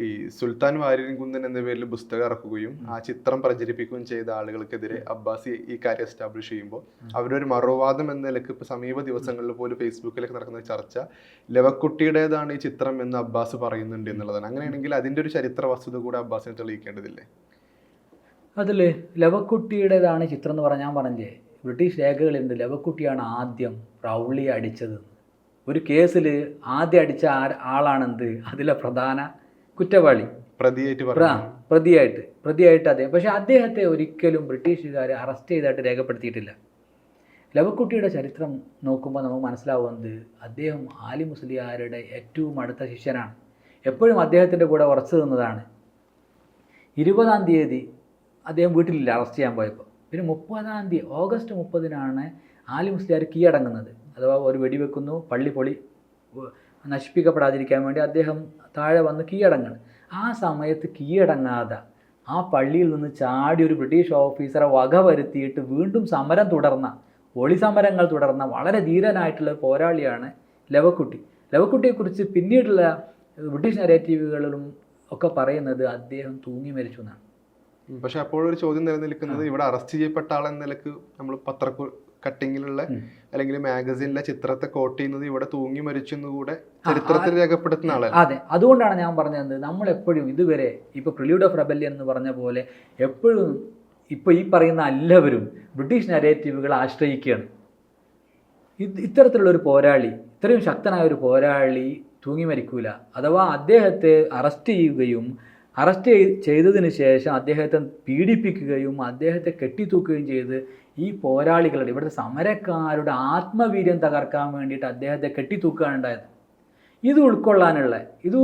ഈ സുൽത്താൻ വാര്യൻകുന്നൻ എന്ന പേരിൽ പുസ്തകം ഇറക്കുകയും ആ ചിത്രം പ്രചരിപ്പിക്കുകയും ചെയ്ത ആളുകൾക്കെതിരെ അബ്ബാസി ഈ കാര്യം എസ്റ്റാബ്ലിഷ് ചെയ്യുമ്പോൾ അവരൊരു മറുവാദം എന്ന നിലക്ക് ഇപ്പൊ സമീപ ദിവസങ്ങളിൽ പോലും ഫേസ്ബുക്കിലൊക്കെ നടക്കുന്ന ചർച്ച ലവക്കുട്ടിയുടേതാണ് ഈ ചിത്രം എന്ന് അബ്ബാസ് പറയുന്നുണ്ട് എന്നുള്ളതാണ്. അങ്ങനെയാണെങ്കിൽ അതിന്റെ ഒരു ചരിത്ര വസ്തുത കൂടെ അബ്ബാസിനെ തെളിയിക്കേണ്ടതില്ലേ? അതിൽ ലവക്കുട്ടിയുടേതാണ് ചിത്രം എന്ന് പറഞ്ഞാൽ ഞാൻ പറഞ്ഞേ, ബ്രിട്ടീഷ് രേഖകളുണ്ട് ലവക്കുട്ടിയാണ് ആദ്യം റൗളിയെ അടിച്ചത്. ഒരു കേസിൽ ആദ്യം അടിച്ച ആളാണെന്ത് അതിലെ പ്രധാന കുറ്റവാളി, പ്രതിയായിട്ട് അദ്ദേഹം. പക്ഷെ അദ്ദേഹത്തെ ഒരിക്കലും ബ്രിട്ടീഷുകാർ അറസ്റ്റ് ചെയ്തായിട്ട് രേഖപ്പെടുത്തിയിട്ടില്ല. ലവക്കുട്ടിയുടെ ചരിത്രം നോക്കുമ്പോൾ നമുക്ക് മനസ്സിലാവുന്നത് അദ്ദേഹം ആലി മുസ്ലിയാരുടെ ഏറ്റവും അടുത്ത ശിഷ്യനാണ്. എപ്പോഴും അദ്ദേഹത്തിൻ്റെ കൂടെ ഉറച്ചു നിന്നതാണ്. 20-ാം തീയതി അദ്ദേഹം വീട്ടിലില്ല അറസ്റ്റ് ചെയ്യാൻ പോയപ്പോൾ. പിന്നെ 30-ാം തീയതി ഓഗസ്റ്റ് 30-നാണ് ആലി മുസ്ലിയാർ കീഴടങ്ങുന്നത്. അഥവാ ഒരു വെടിവെക്കുന്നു, പള്ളി നശിപ്പിക്കപ്പെടാതിരിക്കാൻ വേണ്ടി അദ്ദേഹം താഴെ വന്ന് കീഴടങ്ങണം. ആ സമയത്ത് കീഴടങ്ങാതെ ആ പള്ളിയിൽ നിന്ന് ചാടി ഒരു ബ്രിട്ടീഷ് ഓഫീസറെ വക വരുത്തിയിട്ട് വീണ്ടും സമരം തുടർന്ന, ഒളി സമരങ്ങൾ തുടർന്ന വളരെ ധീരനായിട്ടുള്ള പോരാളിയാണ് ലവക്കുട്ടി. ലവക്കുട്ടിയെക്കുറിച്ച് പിന്നീടുള്ള ബ്രിട്ടീഷ് നരേറ്റീവുകളിലും ഒക്കെ പറയുന്നത് അദ്ദേഹം തൂങ്ങി മരിച്ചു എന്നാണ്. പക്ഷെ അപ്പോഴൊരു ചോദ്യം നിലനിൽക്കുന്നത്, ഇവിടെ അറസ്റ്റ് ചെയ്യപ്പെട്ട ആളെന്ന നിലക്ക് നമ്മൾ കട്ടിങ്ങിലുള്ള അല്ലെങ്കിൽ മാഗസീനിലെ ചിത്രത്തെ കോട്ട് ചെയ്യുന്നത് ഇവിടെ തൂങ്ങി മരിച്ചു എന്നുകൂടെ ചരിത്രത്തിൽ രേഖപ്പെടുത്തുന്ന ആളാണ്. അതെ, അതുകൊണ്ടാണ് ഞാൻ പറഞ്ഞത് നമ്മളെപ്പോഴും ഇതുവരെ ഇപ്പോൾ പ്രിലൂഡ് ഓഫ് റെബല്യൻ എന്ന് പറഞ്ഞ പോലെ എപ്പോഴും ഇപ്പോൾ ഈ പറയുന്ന എല്ലാവരും ബ്രിട്ടീഷ് നരേറ്റീവുകൾ ആശ്രയിക്കുകയാണ്. ഇത്തരത്തിലുള്ളൊരു പോരാളി, ഇത്രയും ശക്തനായ ഒരു പോരാളി തൂങ്ങി മരിക്കൂല. അഥവാ അദ്ദേഹത്തെ അറസ്റ്റ് ചെയ്യുകയും അറസ്റ്റ് ചെയ്തതിന് ശേഷം അദ്ദേഹത്തെ പീഡിപ്പിക്കുകയും അദ്ദേഹത്തെ കെട്ടിത്തൂക്കുകയും ചെയ്ത് ഈ പോരാളികളുടെ, ഇവിടുത്തെ സമരക്കാരുടെ ആത്മവീര്യം തകർക്കാൻ വേണ്ടിയിട്ട് അദ്ദേഹത്തെ കെട്ടിത്തൂക്കുകയാണ് ഉണ്ടായത്. ഇത്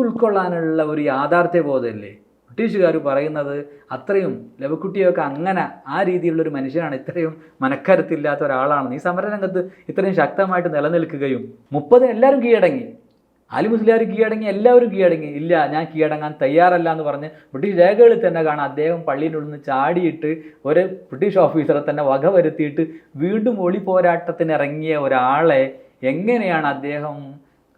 ഉൾക്കൊള്ളാനുള്ള ഒരു യാഥാർത്ഥ്യ ബോധമല്ലേ ബ്രിട്ടീഷുകാർ പറയുന്നത്? അത്രയും ലവക്കുട്ടിയൊക്കെ അങ്ങനെ ആ രീതിയിലുള്ളൊരു മനുഷ്യനാണ്, ഇത്രയും മനക്കരുത്തില്ലാത്ത ഒരാളാണ് ഈ സമരരംഗത്ത് ഇത്രയും ശക്തമായിട്ട് നിലനിൽക്കുകയും 30 എല്ലാവരും കീഴടങ്ങി, ആലി മുസ്ലിയാർ കീഴടങ്ങി, എല്ലാവരും കീഴടങ്ങി. ഇല്ല, ഞാൻ കീഴടങ്ങാൻ തയ്യാറല്ല എന്ന് പറഞ്ഞ് ബ്രിട്ടീഷ് രേഖകളിൽ തന്നെ കാണാം അദ്ദേഹം പള്ളിയുടെ ഉള്ളിൽ നിന്ന് ചാടിയിട്ട് ഒരു ബ്രിട്ടീഷ് ഓഫീസറെ തന്നെ വക വരുത്തിയിട്ട് വീണ്ടും ഒളി പോരാട്ടത്തിന് ഇറങ്ങിയ ഒരാളെ എങ്ങനെയാണ് അദ്ദേഹം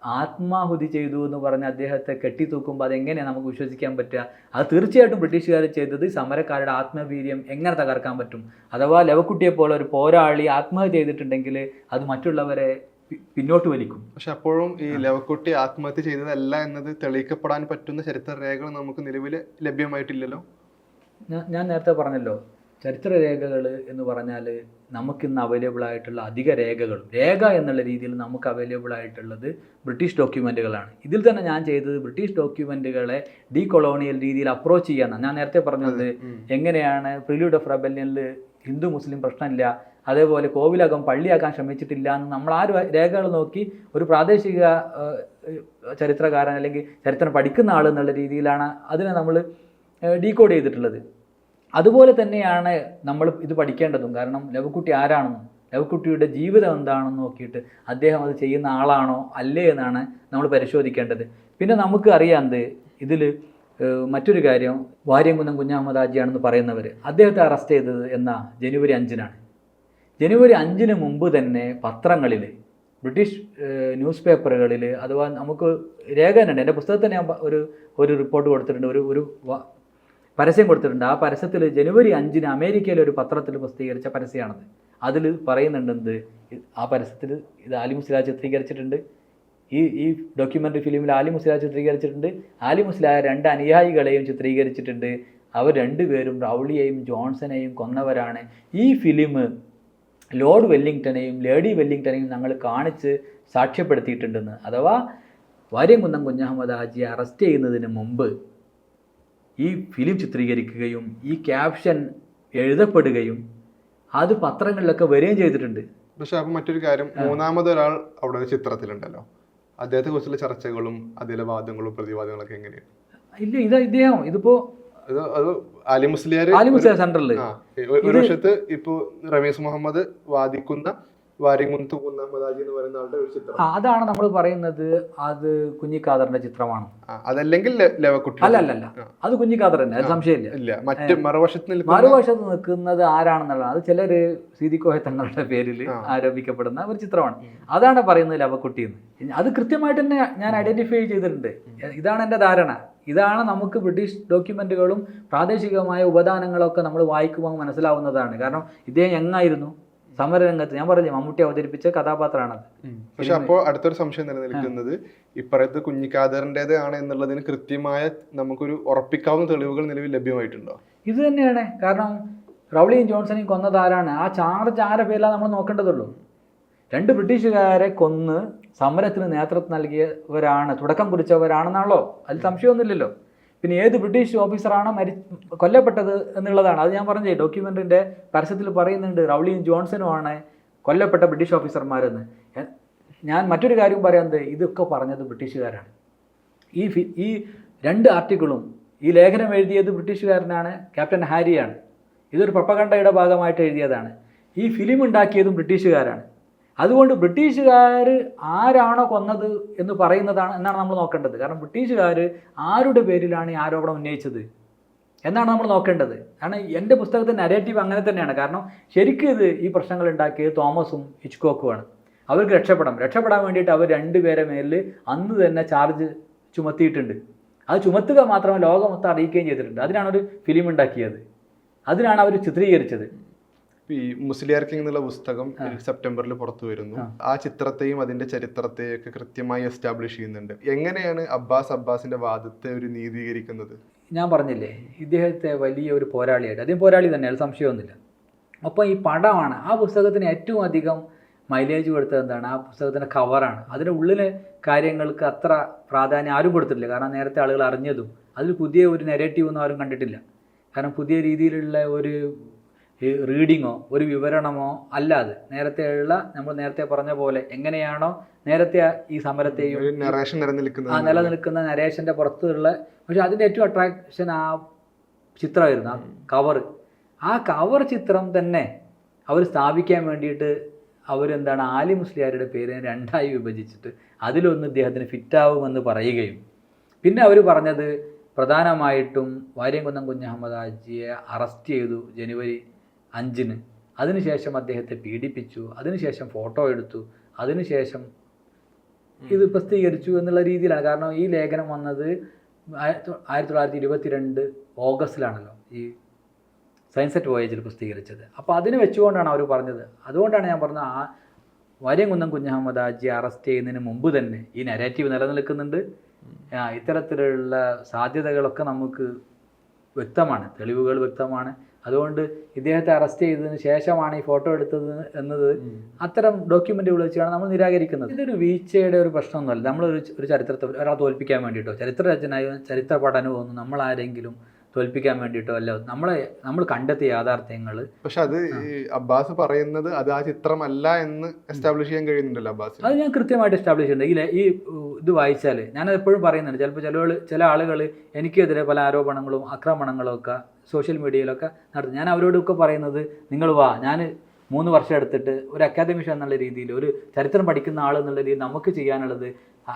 ആത്മാഹുതി ചെയ്തു എന്ന് പറഞ്ഞ് അദ്ദേഹത്തെ കെട്ടിത്തൂക്കുമ്പോൾ അതെങ്ങനെയാണ് നമുക്ക് വിശ്വസിക്കാൻ പറ്റുക? അത് തീർച്ചയായിട്ടും ബ്രിട്ടീഷുകാർ ചെയ്തത് സമരക്കാരുടെ ആത്മവീര്യം എങ്ങനെ തകർക്കാൻ പറ്റും? അഥവാ ലവക്കുട്ടിയെ പോലെ ഒരു പോരാളി ആത്മഹത്യ ചെയ്തിട്ടുണ്ടെങ്കിൽ അത് മറ്റുള്ളവരെ പിന്നോട്ട് വലിക്കും. പക്ഷെ അപ്പോഴും ഈ ലവക്കുട്ടി ആത്മഹത്യ ചെയ്തതല്ല എന്നത് തെളിയിക്കപ്പെടാൻ പറ്റുന്ന ചരിത്ര രേഖകൾ നമുക്ക് നിലവിൽ ലഭ്യമായിട്ടില്ലല്ലോ. ഞാൻ നേരത്തെ പറഞ്ഞല്ലോ, ചരിത്ര രേഖകൾ എന്ന് പറഞ്ഞാൽ നമുക്കിന്ന് അവൈലബിൾ ആയിട്ടുള്ള അധിക രേഖ എന്നുള്ള രീതിയിൽ നമുക്ക് അവൈലബിൾ ആയിട്ടുള്ളത് ബ്രിട്ടീഷ് ഡോക്യുമെൻറ്റുകളാണ്. ഇതിൽ തന്നെ ഞാൻ ചെയ്തത് ബ്രിട്ടീഷ് ഡോക്യുമെൻറ്റുകളെ ഡീ കൊളോണിയൽ രീതിയിൽ അപ്രോച്ച് ചെയ്യാനാണ്. ഞാൻ നേരത്തെ പറഞ്ഞത് എങ്ങനെയാണ് പ്രിലൂഡ് ഓഫ് റെബല്യനിൽ ഹിന്ദു മുസ്ലിം പ്രശ്നമില്ല, അതേപോലെ കോവിലകം പള്ളിയാക്കാൻ ശ്രമിച്ചിട്ടില്ല എന്ന് നമ്മൾ ആ രേഖകൾ നോക്കി ഒരു പ്രാദേശിക ചരിത്രകാരൻ അല്ലെങ്കിൽ ചരിത്രം പഠിക്കുന്ന ആൾ എന്നുള്ള രീതിയിലാണ് അതിനെ നമ്മൾ ഡീകോഡ് ചെയ്തിട്ടുള്ളത്. അതുപോലെ തന്നെയാണ് നമ്മൾ ഇത് പഠിക്കേണ്ടതും. കാരണം ലവക്കുട്ടി ആരാണെന്നും ലവക്കുട്ടിയുടെ ജീവിതം എന്താണെന്ന് നോക്കിയിട്ട് അദ്ദേഹം അത് ചെയ്യുന്ന ആളാണോ അല്ലേ എന്നാണ് നമ്മൾ പരിശോധിക്കേണ്ടത്. പിന്നെ നമുക്ക് അറിയാമെന്ത് ഇതിൽ മറ്റൊരു കാര്യം, വാര്യംകുന്നം കുഞ്ഞഹമ്മദ് ഹാജിയാണെന്ന് പറയുന്നവർ അദ്ദേഹത്തെ അറസ്റ്റ് ചെയ്തത് ജനുവരി 5-നാണ്. ജനുവരി 5-ന് മുമ്പ് തന്നെ പത്രങ്ങളിൽ, ബ്രിട്ടീഷ് ന്യൂസ് പേപ്പറുകളിൽ, അഥവാ നമുക്ക് രേഖ തന്നെ എൻ്റെ പുസ്തകത്തിൽ ഞാൻ ഒരു റിപ്പോർട്ട് കൊടുത്തിട്ടുണ്ട്, ഒരു പരസ്യം കൊടുത്തിട്ടുണ്ട്. ആ പരസ്യത്തിൽ ജനുവരി 5-ന് അമേരിക്കയിലെ ഒരു പത്രത്തിൽ പ്രസിദ്ധീകരിച്ച പരസ്യമാണത്. അതിൽ പറയുന്നുണ്ട് ആ പരസ്യത്തിൽ ഇത് ആലി മുസ്ലിയാർ ചിത്രീകരിച്ചിട്ടുണ്ട്, ഈ ഡോക്യുമെൻ്ററി ഫിലിമിൽ ആലി മുസ്ലിയാർ ചിത്രീകരിച്ചിട്ടുണ്ട്, ആലി മുസ്ലിയാർ 2 അനുയായികളെയും ചിത്രീകരിച്ചിട്ടുണ്ട്, അവർ 2 പേരും റൗളിയെയും ജോൺസനെയും കൊന്നവരാണ്. ഈ ഫിലിം ലോർഡ് വെല്ലിംഗ്ടനെയും ലേഡി വെല്ലിംഗ്ടനെയും ഞങ്ങൾ കാണിച്ച് സാക്ഷ്യപ്പെടുത്തിയിട്ടുണ്ടെന്ന്. അഥവാ വാര്യംകുന്നം കുഞ്ഞഹമ്മദ് ഹാജിയെ അറസ്റ്റ് ചെയ്യുന്നതിന് മുമ്പ് ഈ ഫിലിം ചിത്രീകരിക്കുകയും ഈ ക്യാപ്ഷൻ എഴുതപ്പെടുകയും അത് പത്രങ്ങളിലൊക്കെ വരികയും ചെയ്തിട്ടുണ്ട്. പക്ഷെ അപ്പം മറ്റൊരു കാര്യം, മൂന്നാമതൊരാൾ അവിടെ ഒരു ചിത്രത്തിലുണ്ടല്ലോ, അദ്ദേഹത്തെ കുറിച്ചുള്ള ചർച്ചകളും അതിലെ വാദങ്ങളും പ്രതിവാദങ്ങളൊക്കെ എങ്ങനെയാണ്? ഇല്ല, ഇദ്ദേഹം ഇതിപ്പോൾ അലി മുസ്ലിയാർ സെന്ററിൽ ഒരു വശത്ത് ഇപ്പൊ റമീസ് മുഹമ്മദ് വാദിക്കുന്ന വാര്യംകുന്ന് മുഹമ്മദ് ഹാജി എന്ന് പറയുന്ന ആളുടെ ഒരു ചിത്രം. അതാണ് നമ്മൾ പറയുന്നത് അത് കുഞ്ഞിക്കാദറിന്റെ ചിത്രമാണ്. അതല്ലെങ്കിൽ ലവക്കുട്ടി. അല്ല അത് കുഞ്ഞിക്കാദർ തന്നെ, അത് സംശയമില്ല. മറുവശത്ത് നിൽക്കുന്നത് ആരാണെന്നുള്ളതാണ്. അത് ചിലര് സീദിക്കോയ തങ്ങളുടെ പേരിൽ ആരോപിക്കപ്പെടുന്ന ഒരു ചിത്രമാണ്. അതാണ് പറയുന്നത് ലവക്കുട്ടി എന്ന്. അത് കൃത്യമായിട്ട് തന്നെ ഞാൻ ഐഡന്റിഫൈ ചെയ്തിട്ടുണ്ട്. ഇതാണ് എൻ്റെ ധാരണ. ഇതാണ് നമുക്ക് ബ്രിട്ടീഷ് ഡോക്യുമെന്റുകളും പ്രാദേശികമായ ഉപദാനങ്ങളൊക്കെ നമ്മൾ വായിക്കുമ്പോൾ മനസ്സിലാവുന്നതാണ്. കാരണം ഇദ്ദേഹം യങ്ങായിരുന്നു, സമരരംഗത്ത്. ഞാൻ പറഞ്ഞു, മമ്മൂട്ടി അവതരിപ്പിച്ച കഥാപാത്രമാണത്. പക്ഷെ അപ്പോൾ അടുത്തൊരു സംശയം നിലനിൽക്കുന്നത് ഇപ്പറയത്ത് കുഞ്ഞിക്കാദറിൻ്റെത് ആണ് എന്നുള്ളതിന് കൃത്യമായ നമുക്കൊരു ഉറപ്പിക്കാവുന്ന തെളിവുകൾ നിലവിൽ ലഭ്യമായിട്ടുണ്ടോ? ഇത് തന്നെയാണ്. കാരണം റൗളിയും ജോൺസണെയും കൊന്നത് ആരാണ്, ആ ചാർജ് ആരെ പേരിലാണ് നമ്മൾ നോക്കേണ്ടതുള്ളൂ. 2 ബ്രിട്ടീഷുകാരെ കൊന്ന് സമരത്തിന് നേതൃത്വം നൽകിയവരാണ്, തുടക്കം കുറിച്ചവരാണെന്നാണല്ലോ, അതിൽ സംശയമൊന്നുമില്ലല്ലോ. പിന്നെ ഏത് ബ്രിട്ടീഷ് ഓഫീസറാണ് കൊല്ലപ്പെട്ടത് എന്നുള്ളതാണ്. അത് ഞാൻ പറഞ്ഞേ, ഡോക്യുമെന്റിന്റെ പരസ്യത്തിൽ പറയുന്നുണ്ട് റൗളിയും ജോൺസണുമാണ് കൊല്ലപ്പെട്ട ബ്രിട്ടീഷ് ഓഫീസർമാരെന്ന്. ഞാൻ മറ്റൊരു കാര്യം പറയുന്നത്, ഇതൊക്കെ പറഞ്ഞത് ബ്രിട്ടീഷുകാരാണ്. ഈ 2 ആർട്ടിക്കിളും ഈ ലേഖനം എഴുതിയത് ബ്രിട്ടീഷുകാരനാണ്, ക്യാപ്റ്റൻ ഹാരിയാണ്. ഇതൊരു പ്രൊപ്പഗണ്ടയുടെ ഭാഗമായിട്ട് എഴുതിയതാണ്. ഈ ഫിലിം ഉണ്ടാക്കിയതും ബ്രിട്ടീഷുകാരാണ്. അതുകൊണ്ട് ബ്രിട്ടീഷുകാർ ആരാണോ കൊന്നത് എന്ന് പറയുന്നതാണ് എന്നാണ് നമ്മൾ നോക്കേണ്ടത്. കാരണം ബ്രിട്ടീഷുകാർ ആരുടെ പേരിലാണ് ഈ ആരോപണം ഉന്നയിച്ചത് എന്നാണ് നമ്മൾ നോക്കേണ്ടത്. കാരണം എൻ്റെ പുസ്തകത്തിൻ്റെ നരേറ്റീവ് അങ്ങനെ തന്നെയാണ്. കാരണം ശരിക്കും ഇത് ഈ പ്രശ്നങ്ങൾ ഉണ്ടാക്കിയത് തോമസും ഹിച്ച്കോക്കുമാണ്. അവർക്ക് രക്ഷപ്പെടാൻ വേണ്ടിയിട്ട് അവർ 2 പേരെ മേലിൽ അന്ന് തന്നെ ചാർജ് ചുമത്തിയിട്ടുണ്ട്. അത് ചുമത്തുക മാത്രമല്ല, ലോകമൊത്തം അറിയിക്കുകയും ചെയ്തിട്ടുണ്ട്. അതിനാണ് ഒരു ഫിലിം ഉണ്ടാക്കിയത്, അതിനാണ് അവർ ചിത്രീകരിച്ചത്. ഈ മുസ്ലിയാർ കിങ് എന്നുള്ള പുസ്തകം സെപ്റ്റംബറിൽ പുറത്തു വരുന്നു. ആ ചിത്രത്തെയും അതിന്റെ ചരിത്രത്തെയും ഒക്കെ കൃത്യമായി എസ്റ്റാബ്ലിഷ് ചെയ്യുന്നുണ്ട്. എങ്ങനെയാണ് അബ്ബാസിന്റെ വാദത്തെ ഒരു നീതീകരിക്കുന്നത്? ഞാൻ പറഞ്ഞില്ലേ, ഇദ്ദേഹത്തെ വലിയ ഒരു പോരാളിയായിട്ട്, അദ്ദേഹം പോരാളി തന്നെയാണ്, സംശയമൊന്നുമില്ല. അപ്പോൾ ഈ പടമാണ് ആ പുസ്തകത്തിന് ഏറ്റവും അധികം മൈലേജ് കൊടുത്തത്. എന്താണ്? ആ പുസ്തകത്തിൻ്റെ കവറാണ്. അതിൻ്റെ ഉള്ളിലെ കാര്യങ്ങൾക്ക് അത്ര പ്രാധാന്യം ആരും കൊടുത്തിട്ടില്ല. കാരണം നേരത്തെ ആളുകൾ അറിഞ്ഞതും അതിൽ പുതിയ ഒരു നെഗറ്റീവ് ഒന്നും ആരും കണ്ടിട്ടില്ല. കാരണം പുതിയ രീതിയിലുള്ള ഒരു റീഡിങ്ങോ ഒരു വിവരണമോ അല്ലാതെ നമ്മൾ നേരത്തെ പറഞ്ഞ പോലെ എങ്ങനെയാണോ നേരത്തെ ഈ സമരത്തെയും നിലനിൽക്കുന്ന നരേഷൻ്റെ പുറത്തുള്ള, പക്ഷെ അതിൻ്റെ ഏറ്റവും അട്രാക്ഷൻ ആ ചിത്രമായിരുന്നു, ആ കവർ ചിത്രം തന്നെ അവർ സ്ഥാപിക്കാൻ വേണ്ടിയിട്ട് അവരെന്താണ് ആലി മുസ്ലിയാരുടെ പേരിനെ 2ആയി വിഭജിച്ചിട്ട് അതിലൊന്ന് ഇദ്ദേഹത്തിന് ഫിറ്റാവുമെന്ന് പറയുകയും, പിന്നെ അവർ പറഞ്ഞത് പ്രധാനമായിട്ടും വാര്യംകുന്നം കുഞ്ഞഹമ്മദ് ഹാജിയെ അറസ്റ്റ് ചെയ്തു ജനുവരി 5-ന്. അതിനുശേഷം അദ്ദേഹത്തെ പീഡിപ്പിച്ചു, അതിനുശേഷം ഫോട്ടോ എടുത്തു, അതിനുശേഷം ഇത് പ്രസിദ്ധീകരിച്ചു എന്നുള്ള രീതിയിലാണ്. കാരണം ഈ ലേഖനം വന്നത് 1922 ഓഗസ്റ്റിലാണല്ലോ ഈ സയൻസെറ്റ് വോയേജിൽ പ്രസിദ്ധീകരിച്ചത്. അപ്പോൾ അതിന് വെച്ചുകൊണ്ടാണ് അവർ പറഞ്ഞത്. അതുകൊണ്ടാണ് ഞാൻ പറഞ്ഞത്, ആ വാര്യംകുന്നം കുഞ്ഞഹമ്മദ് ഹാജിയെ അറസ്റ്റ് ചെയ്യുന്നതിന് മുമ്പ് തന്നെ ഈ നരേറ്റീവ് നിലനിൽക്കുന്നുണ്ട്. ഇത്തരത്തിലുള്ള സാധ്യതകളൊക്കെ നമുക്ക് വ്യക്തമാണ്, തെളിവുകൾ വ്യക്തമാണ്. അതുകൊണ്ട് ഇദ്ദേഹത്തെ അറസ്റ്റ് ചെയ്തതിന് ശേഷമാണ് ഈ ഫോട്ടോ എടുത്തത് എന്നത് അത്തരം ഡോക്യുമെൻ്റുകൾ വെച്ചാണ് നമ്മൾ നിരാകരിക്കുന്നത്. ഇതൊരു വീഴ്ചയുടെ ഒരു പ്രശ്നമൊന്നുമല്ല. നമ്മളൊരു ചരിത്രത്തെ ഒരാളെ തോൽപ്പിക്കാൻ വേണ്ടിയിട്ടോ ചരിത്രരചനയോ ചരിത്ര പഠനമോ ഒന്നും നമ്മളാരെങ്കിലും തോൽപ്പിക്കാൻ വേണ്ടിയിട്ടോ അല്ല, നമ്മൾ കണ്ടെത്തിയ യാഥാർത്ഥ്യങ്ങൾ. പക്ഷെ അത് അബ്ബാസ് പറയുന്നത് അത് ആ ചിത്രമല്ല എന്ന് എസ്റ്റാബ്ലിഷ് ചെയ്യാൻ കഴിയുന്നുണ്ടല്ലോ അബ്ബാസ്. അത് ഞാൻ കൃത്യമായിട്ട് എസ്റ്റാബ്ലിഷ് ചെയ്യുന്നുണ്ട്. ഈ ഇത് വായിച്ചാൽ ഞാനത് എപ്പോഴും പറയുന്നുണ്ട്. ചിലപ്പോൾ ചില ആളുകൾ എനിക്കെതിരെ പല ആരോപണങ്ങളും ആക്രമണങ്ങളും ഒക്കെ സോഷ്യൽ മീഡിയയിലൊക്കെ നടത്തും. ഞാൻ അവരോടൊക്കെ പറയുന്നത്, നിങ്ങൾ വാ, ഞാൻ 3 വർഷം എടുത്തിട്ട് ഒരു അക്കാദമിഷ്യൻ എന്നുള്ള രീതിയിൽ, ഒരു ചരിത്രം പഠിക്കുന്ന ആൾ എന്നുള്ള രീതിയിൽ നമുക്ക് ചെയ്യാനുള്ളത്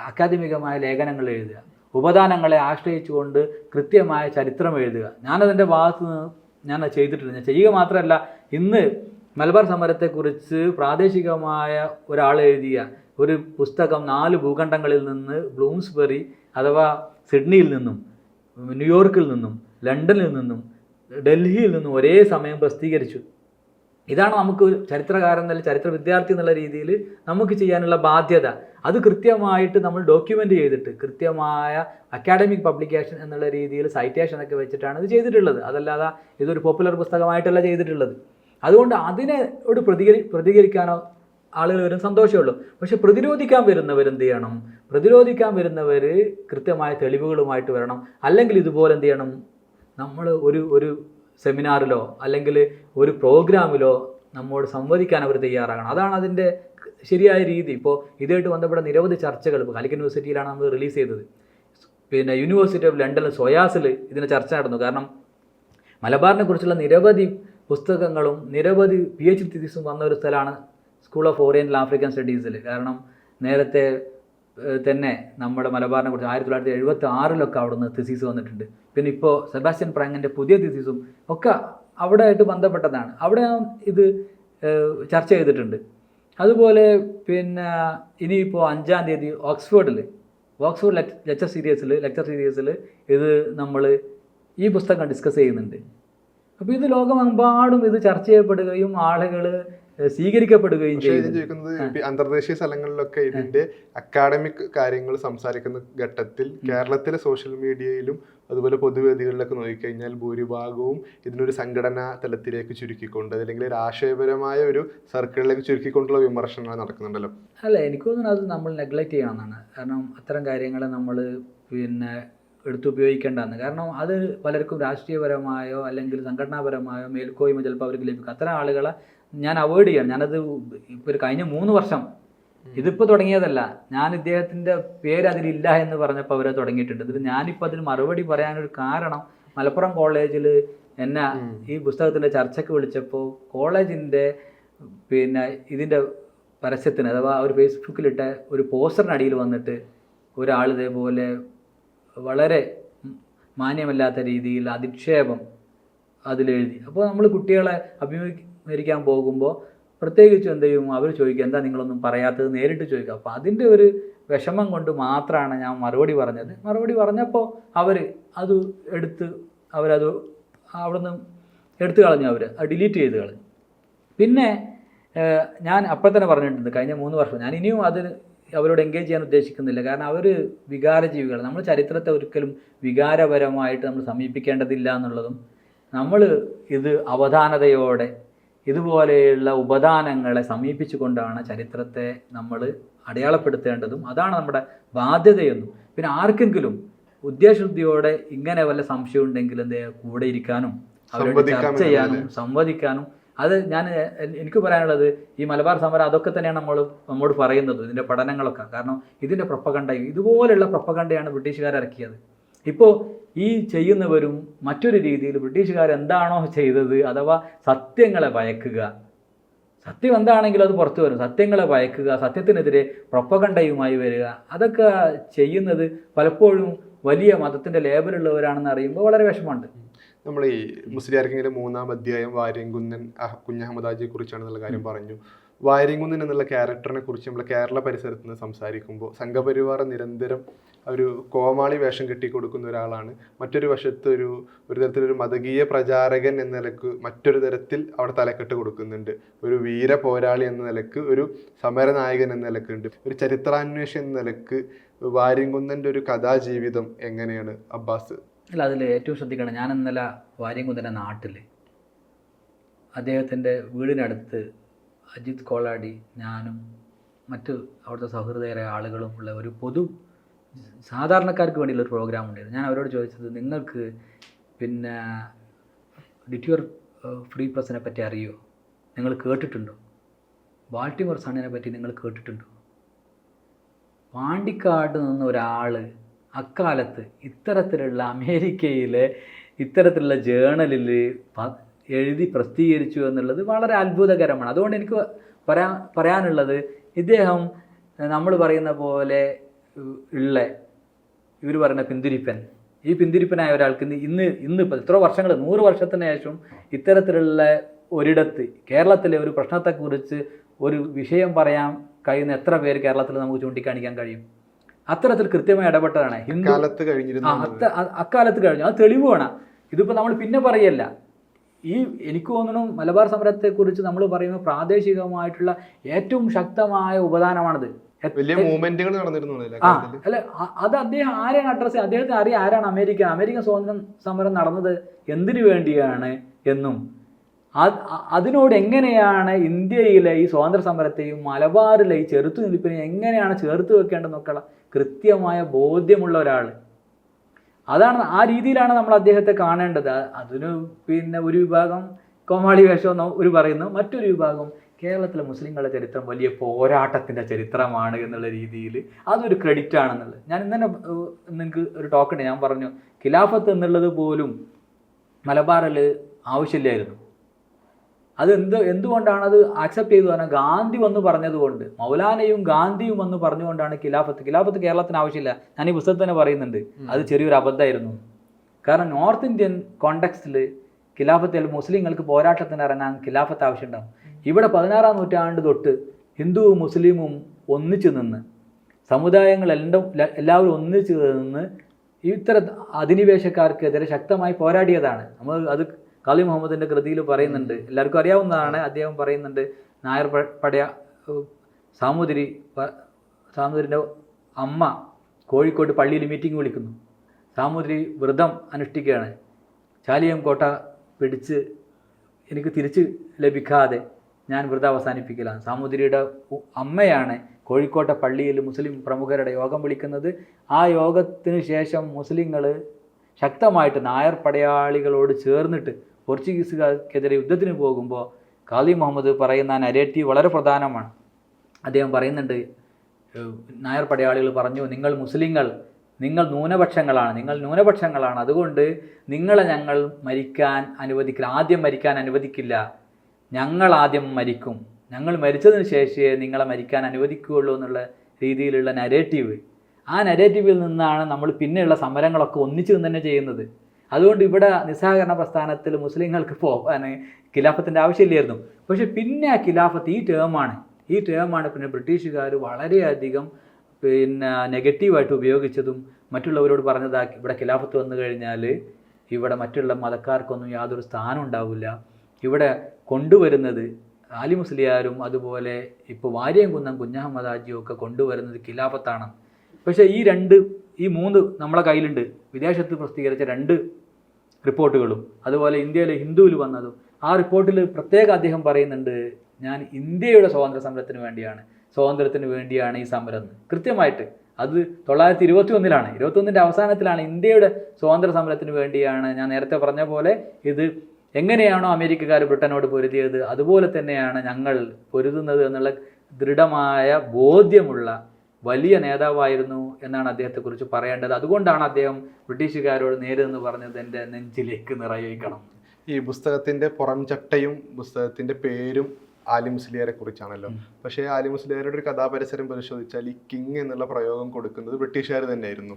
അക്കാദമികമായ ലേഖനങ്ങൾ എഴുതുക, ഉപദാനങ്ങളെ ആശ്രയിച്ചുകൊണ്ട് കൃത്യമായ ചരിത്രം എഴുതുക. ഞാനതിൻ്റെ ഭാഗത്ത് നിന്ന് ഞാൻ ചെയ്തിട്ടുണ്ട്. ഞാൻ ചെയ്യുക മാത്രമല്ല, ഇന്ന് മലബാർ സമരത്തെക്കുറിച്ച് പ്രാദേശികമായ ഒരാൾ എഴുതിയ ഒരു പുസ്തകം 4 ഭൂഖണ്ഡങ്ങളിൽ നിന്ന്, ബ്ലൂംസ്ബറി അഥവാ സിഡ്നിയിൽ നിന്നും, ന്യൂയോർക്കിൽ നിന്നും, ലണ്ടനിൽ നിന്നും, ഡൽഹിയിൽ നിന്നും ഒരേ സമയം പ്രസിദ്ധീകരിച്ചു. ഇതാണ് നമുക്ക് ചരിത്രകാരൻ എന്നുള്ള ചരിത്ര വിദ്യാർത്ഥി എന്നുള്ള രീതിയിൽ നമുക്ക് ചെയ്യാനുള്ള ബാധ്യത. അത് കൃത്യമായിട്ട് നമ്മൾ ഡോക്യുമെൻ്റ് ചെയ്തിട്ട് കൃത്യമായ അക്കാഡമിക് പബ്ലിക്കേഷൻ എന്നുള്ള രീതിയിൽ സൈറ്റേഷനൊക്കെ വെച്ചിട്ടാണ് ഇത് ചെയ്തിട്ടുള്ളത്. അതല്ലാതെ ഇതൊരു പോപ്പുലർ പുസ്തകമായിട്ടല്ല ചെയ്തിട്ടുള്ളത്. അതുകൊണ്ട് അതിനോട് പ്രതികരിക്കാനോ ആളുകൾ വരും, സന്തോഷമുള്ളൂ. പക്ഷെ പ്രതിരോധിക്കാൻ വരുന്നവരെന്ത് ചെയ്യണം? പ്രതിരോധിക്കാൻ വരുന്നവർ കൃത്യമായ തെളിവുകളുമായിട്ട് വരണം. അല്ലെങ്കിൽ ഇതുപോലെ എന്ത് ചെയ്യണം, നമ്മൾ ഒരു സെമിനാറിലോ അല്ലെങ്കിൽ ഒരു പ്രോഗ്രാമിലോ നമ്മോട് സംവദിക്കാൻ അവർ തയ്യാറാകണം. അതാണ് അതിൻ്റെ ശരിയായ രീതി. ഇപ്പോൾ ഇതായിട്ട് ബന്ധപ്പെട്ട നിരവധി ചർച്ചകൾ ഇപ്പോൾ കാലിക്കറ്റ് യൂണിവേഴ്സിറ്റിയിലാണ് നമ്മൾ റിലീസ് ചെയ്തത്. പിന്നെ യൂണിവേഴ്സിറ്റി ഓഫ് ലണ്ടനിൽ സൊയാസിൽ ഇതിന് ചർച്ച നടന്നു. കാരണം മലബാറിനെ കുറിച്ചുള്ള നിരവധി പുസ്തകങ്ങളും നിരവധി PhD തീസിസും വന്ന ഒരു സ്ഥലമാണ് സ്കൂൾ ഓഫ് ഓറിയൻ്റൽ ആഫ്രിക്കൻ സ്റ്റഡീസിൽ. കാരണം നേരത്തെ തന്നെ നമ്മുടെ മലബാറിനെ കുറിച്ച് 1976 അവിടുന്ന് തിസീസ് വന്നിട്ടുണ്ട്. പിന്നെ ഇപ്പോൾ സെബാസ്റ്റ്യൻ പ്രാങ്ങിൻ്റെ പുതിയ തിസീസും ഒക്കെ അവിടെ ആയിട്ട് ബന്ധപ്പെട്ടതാണ്. അവിടെ ഇത് ചർച്ച ചെയ്തിട്ടുണ്ട്. അതുപോലെ പിന്നെ ഇനിയിപ്പോൾ 5-ാം തീയതി ഓക്സ്ഫോർഡ് ലെക്ചർ സീരീസിൽ ഇത് നമ്മൾ ഈ പുസ്തകം ഡിസ്കസ് ചെയ്യുന്നുണ്ട്. അപ്പോൾ ഇത് ലോകമെമ്പാടും ഇത് ചർച്ച ചെയ്യപ്പെടുകയും ആളുകൾ സ്വീകരിക്കപ്പെടുകയും ചെയ്യുന്നത്. അന്തർദേശീയ സ്ഥലങ്ങളിലൊക്കെ ഇതിന്റെ അക്കാഡമിക് കാര്യങ്ങൾ സംസാരിക്കുന്ന ഘട്ടത്തിൽ കേരളത്തിലെ സോഷ്യൽ മീഡിയയിലും അതുപോലെ പൊതുവേദികളിലൊക്കെ നോക്കിക്കഴിഞ്ഞാൽ ഭൂരിഭാഗവും ഇതിനൊരു സംഘടനാ തലത്തിലേക്ക് ചുരുക്കിക്കൊണ്ട് അല്ലെങ്കിൽ ഒരു ആശയപരമായ ഒരു സർക്കിളിലേക്ക് ചുരുക്കിക്കൊണ്ടുള്ള വിമർശനങ്ങൾ നടക്കുന്നുണ്ടല്ലോ. അല്ല, എനിക്ക് തോന്നുന്നു അത് നമ്മൾ നെഗ്ലക്റ്റ് ചെയ്യണമെന്നാണ്. കാരണം അത്തരം കാര്യങ്ങൾ നമ്മൾ പിന്നെ എടുത്തുപയോഗിക്കേണ്ടതാണ്. കാരണം അത് പലർക്കും രാഷ്ട്രീയപരമായോ അല്ലെങ്കിൽ സംഘടനാപരമായോ മേൽക്കോയ്മ ചിലപ്പോൾ അവർക്ക് ലഭിക്കും. അത്തരം ആളുകളെ ഞാൻ അവോയ്ഡ് ചെയ്യണം. ഞാനത് ഇപ്പോൾ കഴിഞ്ഞ 3 വർഷം ഇതിപ്പോൾ തുടങ്ങിയതല്ല. ഞാൻ ഇദ്ദേഹത്തിൻ്റെ പേര് അതിലില്ല എന്ന് പറഞ്ഞപ്പോൾ അവരെ തുടങ്ങിയിട്ടുണ്ട്. ഇതിൽ ഞാനിപ്പോൾ അതിന് മറുപടി പറയാനൊരു കാരണം, മലപ്പുറം കോളേജിൽ എന്നെ ഈ പുസ്തകത്തിൻ്റെ ചർച്ചയ്ക്ക് വിളിച്ചപ്പോൾ കോളേജിൻ്റെ പിന്നെ ഇതിൻ്റെ പരസ്യത്തിന് അഥവാ ഒരു ഫേസ്ബുക്കിലിട്ട ഒരു പോസ്റ്ററിനടിയിൽ വന്നിട്ട് ഒരാൾ ഇതേപോലെ വളരെ മാന്യമല്ലാത്ത രീതിയിൽ അധിക്ഷേപം അതിലെഴുതി. അപ്പോൾ നമ്മൾ കുട്ടികളെ അഭിമുഖീകരിക്കാൻ പോകുമ്പോൾ പ്രത്യേകിച്ചും എന്ത് ചെയ്യും, അവർ ചോദിക്കുക എന്താ നിങ്ങളൊന്നും പറയാത്തത്, നേരിട്ട് ചോദിക്കുക. അപ്പോൾ അതിൻ്റെ ഒരു വിഷമം കൊണ്ട് മാത്രമാണ് ഞാൻ മറുപടി പറഞ്ഞത്. മറുപടി പറഞ്ഞപ്പോൾ അവർ അത് അവരത് അവിടുന്ന് എടുത്തു കളഞ്ഞു, അത് ഡിലീറ്റ് ചെയ്ത് കളഞ്ഞു. പിന്നെ ഞാൻ അപ്പോൾ തന്നെ പറഞ്ഞിട്ടുണ്ട്, കഴിഞ്ഞ 3 വർഷം ഞാൻ ഇനിയും അവരോട് എൻഗേജ് ചെയ്യാൻ ഉദ്ദേശിക്കുന്നില്ല. കാരണം അവർ വികാരജീവികൾ. നമ്മൾ ചരിത്രത്തെ ഒരിക്കലും വികാരപരമായിട്ട് നമ്മൾ സമീപിക്കേണ്ടതില്ല എന്നുള്ളതും, നമ്മൾ ഇത് അവധാനതയോടെ ഇതുപോലെയുള്ള ഉപദാനങ്ങളെ സമീപിച്ചുകൊണ്ടാണ് ചരിത്രത്തെ നമ്മൾ അടയാളപ്പെടുത്തേണ്ടതും. അതാണ് നമ്മുടെ ബാധ്യതയെന്നും. പിന്നെ ആർക്കെങ്കിലും ഉദ്ദേശശുദ്ധിയോടെ ഇങ്ങനെ വല്ല സംശയം ഉണ്ടെങ്കിൽ കൂടെ ഇരിക്കാനും അവരോട് ചർച്ച ചെയ്യാനും സംവദിക്കാനും. അത് എനിക്ക് പറയാനുള്ളത്, ഈ മലബാർ സമരം അതൊക്കെ തന്നെയാണ് നമ്മോട് പറയുന്നത്, ഇതിൻ്റെ പഠനങ്ങളൊക്കെ. കാരണം ഇതിൻ്റെ പ്രൊപ്പഗണ്ടയും ഇതുപോലെയുള്ള പ്രൊപ്പഗണ്ടയാണ് ബ്രിട്ടീഷുകാർ ഇറക്കിയത്. ഇപ്പോൾ ഈ ചെയ്യുന്നവരും മറ്റൊരു രീതിയിൽ ബ്രിട്ടീഷുകാർ എന്താണോ ചെയ്തത്, അഥവാ സത്യങ്ങളെ ഭയക്കുക, സത്യം എന്താണെങ്കിലും അത് പുറത്തു വരും, സത്യങ്ങളെ ഭയക്കുക, സത്യത്തിനെതിരെ പ്രൊപ്പഗണ്ടയുമായി വരിക, അതൊക്കെ ചെയ്യുന്നത് പലപ്പോഴും വലിയ മതത്തിൻ്റെ ലേബലുള്ളവരാണെന്ന് അറിയുമ്പോൾ വളരെ വിഷമമുണ്ട്. നമ്മൾ ഈ മുസ്ലിയാർക്കിങ്ങിലെ 3-ാം അധ്യായം വാര്യംകുന്നൻ കുഞ്ഞഹമ്മദാജിയെ കുറിച്ചാണെന്നുള്ള കാര്യം പറഞ്ഞു. വാര്യംകുന്നൻ എന്നുള്ള ക്യാരക്ടറിനെ കുറിച്ച് നമ്മൾ കേരള പരിസരത്ത് നിന്ന് സംസാരിക്കുമ്പോൾ സംഘപരിവാർ നിരന്തരം ഒരു കോമാളി വേഷം കെട്ടിക്കൊടുക്കുന്ന ഒരാളാണ്. മറ്റൊരു വശത്ത് ഒരു തരത്തിലൊരു മതകീയ പ്രചാരകൻ എന്ന നിലക്ക് മറ്റൊരു തരത്തിൽ അവിടെ തലക്കെട്ട് കൊടുക്കുന്നുണ്ട്. ഒരു വീര പോരാളി എന്ന നിലക്ക്, ഒരു സമരനായകൻ എന്ന നിലക്കുണ്ട്, ഒരു ചരിത്രാന്വേഷകൻ എന്ന നിലക്ക് വാര്യംകുന്നൻ്റെ ഒരു കഥാജീവിതം എങ്ങനെയാണ് അബ്ബാസ്? അല്ല, അതിൽ ഏറ്റവും ശ്രദ്ധിക്കണം, ഞാൻ ഇന്നലെ വാര്യംകുന്നൻ്റെ നാട്ടിൽ അദ്ദേഹത്തിൻ്റെ വീടിനടുത്ത് അജിത് കോളാടി, ഞാനും മറ്റ് അവിടുത്തെ സൗഹൃദയരായ ആളുകളും ഉള്ള ഒരു സാധാരണക്കാർക്ക് വേണ്ടിയുള്ള ഒരു പ്രോഗ്രാം ഉണ്ടായിരുന്നു. ഞാൻ അവരോട് ചോദിച്ചത്, നിങ്ങൾക്ക് പിന്നെ ഡിറ്റ്യൂർ ഫ്രീ പ്രസ്സിനെ പറ്റി അറിയുമോ, നിങ്ങൾ കേട്ടിട്ടുണ്ടോ, ബാൾട്ടിമോർ സണ്ണിനെ പറ്റി നിങ്ങൾ കേട്ടിട്ടുണ്ടോ? പാണ്ടിക്കാട് നിന്ന് ഒരാൾ അക്കാലത്ത് ഇത്തരത്തിലുള്ള അമേരിക്കയിലെ ഇത്തരത്തിലുള്ള ജേണലിൽ എഴുതി പ്രസിദ്ധീകരിച്ചു എന്നുള്ളത് വളരെ അത്ഭുതകരമാണ്. അതുകൊണ്ട് എനിക്ക് പറയാനുള്ളത്, ഇദ്ദേഹം നമ്മൾ പറയുന്ന പോലെ ഉള്ള ഇവർ പറയുന്ന പിന്തിരിപ്പൻ, ഈ പിന്തിരിപ്പനായ ഒരാൾക്ക് ഇന്നിപ്പോൾ എത്ര വർഷങ്ങൾ, 100 വർഷത്തിന് ശേഷം ഇത്തരത്തിലുള്ള ഒരിടത്ത് കേരളത്തിലെ ഒരു പ്രശ്നത്തെക്കുറിച്ച് ഒരു വിഷയം പറയാൻ കഴിയുന്ന എത്ര പേര് കേരളത്തിൽ നമുക്ക് ചൂണ്ടിക്കാണിക്കാൻ കഴിയും? അത്തരത്തിൽ കൃത്യമായി ഇടപെട്ടതാണ്. അക്കാലത്ത് കഴിഞ്ഞു, അത് തെളിവാണ്. ഇതിപ്പോൾ നമ്മൾ പിന്നെ പറയല്ല. എനിക്ക് തോന്നുന്നു മലബാർ സമരത്തെക്കുറിച്ച് നമ്മൾ പറയുമ്പോൾ പ്രാദേശികമായിട്ടുള്ള ഏറ്റവും ശക്തമായ ഉപദാനമാണിത്. വലിയ മൂവ്മെന്റുകൾ നടന്നിരുന്നു. അല്ല, അത് അദ്ദേഹം ആരെയാണ് അഡ്രസ് ചെയ്യുക? അദ്ദേഹത്തിന് അറിയാം ആരാണ് അമേരിക്കൻ സ്വാതന്ത്ര്യ സമരം നടന്നത് എന്തിനു വേണ്ടിയാണ് എന്നും അതിനോട് എങ്ങനെയാണ് ഇന്ത്യയിലെ ഈ സ്വാതന്ത്ര്യ സമരത്തെയും മലബാറിലെ ഈ ചെറുത്തുനിൽപ്പിനെയും എങ്ങനെയാണ് ചേർത്ത് വെക്കേണ്ടതെന്നൊക്കെയുള്ള കൃത്യമായ ബോധ്യമുള്ള ഒരാൾ. അതാണ്, ആ രീതിയിലാണ് നമ്മൾ അദ്ദേഹത്തെ കാണേണ്ടത്. അതിന് പിന്നെ ഒരു വിഭാഗം കോമാളി വേഷം പറയുന്നു, മറ്റൊരു വിഭാഗം കേരളത്തിലെ മുസ്ലിങ്ങളുടെ ചരിത്രം വലിയ പോരാട്ടത്തിൻ്റെ ചരിത്രമാണ് എന്നുള്ള രീതിയിൽ അതൊരു ക്രെഡിറ്റ് ആണെന്നുള്ളത്. ഞാൻ ഇന്നലെ നിങ്ങൾക്ക് ഒരു ടോക്കുണ്ട്, ഞാൻ പറഞ്ഞു ഖിലാഫത്ത് എന്നുള്ളത് പോലും മലബാറിൽ ആവശ്യമില്ലായിരുന്നു. എന്തുകൊണ്ടാണ് അത് ആക്സെപ്റ്റ് ചെയ്തു പറഞ്ഞാൽ ഗാന്ധി വന്ന് പറഞ്ഞതുകൊണ്ട്, മൗലാനയും ഗാന്ധിയും വന്ന് പറഞ്ഞുകൊണ്ടാണ് ഖിലാഫത്ത് കേരളത്തിന് ആവശ്യമില്ല. ഞാൻ ഈ പുസ്തകത്തിൽ തന്നെ പറയുന്നുണ്ട് അത് ചെറിയൊരു അബദ്ധമായിരുന്നു. കാരണം നോർത്ത് ഇന്ത്യൻ കോണ്ടെക്സ്റ്റിൽ ഖിലാഫത്തിൽ മുസ്ലിങ്ങൾക്ക് പോരാട്ടത്തിന് ഇറങ്ങാൻ ഖിലാഫത്ത് ആവശ്യമുണ്ടാകും. ഇവിടെ 16-ാം നൂറ്റാണ്ട് തൊട്ട് ഹിന്ദുവും മുസ്ലിമും ഒന്നിച്ചു നിന്ന്, എല്ലാവരും ഒന്നിച്ചു നിന്ന് ഇത്തരം അധിനിവേശക്കാർക്കെതിരെ ശക്തമായി പോരാടിയതാണ്. അത് ഖാലി മുഹമ്മദിൻ്റെ കൃതിയിൽ പറയുന്നുണ്ട്, എല്ലാവർക്കും അറിയാവുന്നതാണ്. അദ്ദേഹം പറയുന്നുണ്ട്, നായർ പടയ സാമൂതിരിൻ്റെ അമ്മ കോഴിക്കോട് പള്ളിയിൽ മീറ്റിംഗ് വിളിക്കുന്നു. സാമൂതിരി വ്രതം അനുഷ്ഠിക്കുകയാണ്. ചാലിയം കോട്ട പിടിച്ച് എനിക്ക് തിരിച്ച് ലഭിക്കാതെ ഞാൻ വ്രതം അവസാനിപ്പിക്കലാണ്. സാമൂതിരിയുടെ അമ്മയാണ് കോഴിക്കോട്ടെ പള്ളിയിൽ മുസ്ലിം പ്രമുഖരുടെ യോഗം വിളിക്കുന്നത്. ആ യോഗത്തിന് ശേഷം മുസ്ലിങ്ങൾ ശക്തമായിട്ട് നായർ പടയാളികളോട് ചേർന്നിട്ട് പോർച്ചുഗീസുകാർക്കെതിരെ യുദ്ധത്തിന് പോകുമ്പോൾ ഖാലി മുഹമ്മദ് പറയുന്ന നരേറ്റീവ് വളരെ പ്രധാനമാണ്. അദ്ദേഹം പറയുന്നുണ്ട്, നായർ പടയാളികൾ പറഞ്ഞു, നിങ്ങൾ മുസ്ലിങ്ങൾ ന്യൂനപക്ഷങ്ങളാണ്, അതുകൊണ്ട് നിങ്ങളെ ഞങ്ങൾ ആദ്യം മരിക്കാൻ അനുവദിക്കില്ല, ഞങ്ങൾ ആദ്യം മരിക്കും, ഞങ്ങൾ മരിച്ചതിന് ശേഷമേ നിങ്ങളെ മരിക്കാൻ അനുവദിക്കുകയുള്ളൂ എന്നുള്ള രീതിയിലുള്ള നരേറ്റീവ്. ആ നരേറ്റീവിൽ നിന്നാണ് നമ്മൾ പിന്നെയുള്ള സമരങ്ങളൊക്കെ ഒന്നിച്ചു നിന്ന് തന്നെ ചെയ്യുന്നത്. അതുകൊണ്ട് ഇവിടെ നിസ്സഹകരണ പ്രസ്ഥാനത്തിൽ മുസ്ലിങ്ങൾക്ക് പോകാൻ ഖിലാഫത്തിൻ്റെ ആവശ്യമില്ലായിരുന്നു. പക്ഷേ പിന്നെ ആ ഖിലാഫത്ത് ഈ ടേമാണ് പിന്നെ ബ്രിട്ടീഷുകാർ വളരെയധികം നെഗറ്റീവായിട്ട് ഉപയോഗിച്ചതും മറ്റുള്ളവരോട് പറഞ്ഞതാക്കി. ഇവിടെ ഖിലാഫത്ത് വന്നു കഴിഞ്ഞാൽ ഇവിടെ മറ്റുള്ള മതക്കാർക്കൊന്നും യാതൊരു സ്ഥാനം ഉണ്ടാവില്ല. ഇവിടെ കൊണ്ടുവരുന്നത് ആലി മുസ്ലിയാരും അതുപോലെ ഇപ്പോൾ വാര്യംകുന്നം കുഞ്ഞഹമ്മദ് ഹാജിയും ഒക്കെ കൊണ്ടുവരുന്നത് ഖിലാഫത്താണ്. പക്ഷേ ഈ മൂന്ന് നമ്മളെ കയ്യിലുണ്ട്. വിദേശത്ത് പ്രസിദ്ധീകരിച്ച 2 റിപ്പോർട്ടുകളും അതുപോലെ ഇന്ത്യയിലെ ഹിന്ദുവിൽ വന്നതും. ആ റിപ്പോർട്ടിൽ പ്രത്യേകം അദ്ദേഹം പറയുന്നുണ്ട്, ഞാൻ ഇന്ത്യയുടെ സ്വാതന്ത്ര്യത്തിന് വേണ്ടിയാണ് ഈ സമരം കൃത്യമായിട്ട്. അത് 1921-ലാണ്, 21-ൻ്റെ അവസാനത്തിലാണ് ഇന്ത്യയുടെ സ്വാതന്ത്ര്യ സമരത്തിന് വേണ്ടിയാണ്. ഞാൻ നേരത്തെ പറഞ്ഞ പോലെ ഇത് എങ്ങനെയാണോ അമേരിക്കക്കാർ ബ്രിട്ടനോട് പൊരുതിയത് അതുപോലെ തന്നെയാണ് ഞങ്ങൾ പൊരുതുന്നത് എന്നുള്ള ദൃഢമായ ബോധ്യമുള്ള വലിയ നേതാവായിരുന്നു എന്നാണ് അദ്ദേഹത്തെക്കുറിച്ച് പറയേണ്ടത്. അതുകൊണ്ടാണ് അദ്ദേഹം ബ്രിട്ടീഷുകാരോട് നേരെന്ന് പറഞ്ഞത്, എൻ്റെ നെഞ്ചിലേക്ക് നിറയൊഴിക്കണം. ഈ പുസ്തകത്തിൻ്റെ പുറംചട്ടയും പുസ്തകത്തിൻ്റെ പേരും ആലി മുസ്ലിയാരെ കുറിച്ചാണല്ലോ. പക്ഷേ ആലി മുസ്ലിയാരുടെ ഒരു കഥാപരിസരം പരിശോധിച്ചാൽ ഈ കിങ് എന്നുള്ള പ്രയോഗം കൊടുക്കുന്നത് ബ്രിട്ടീഷുകാർ തന്നെയായിരുന്നു.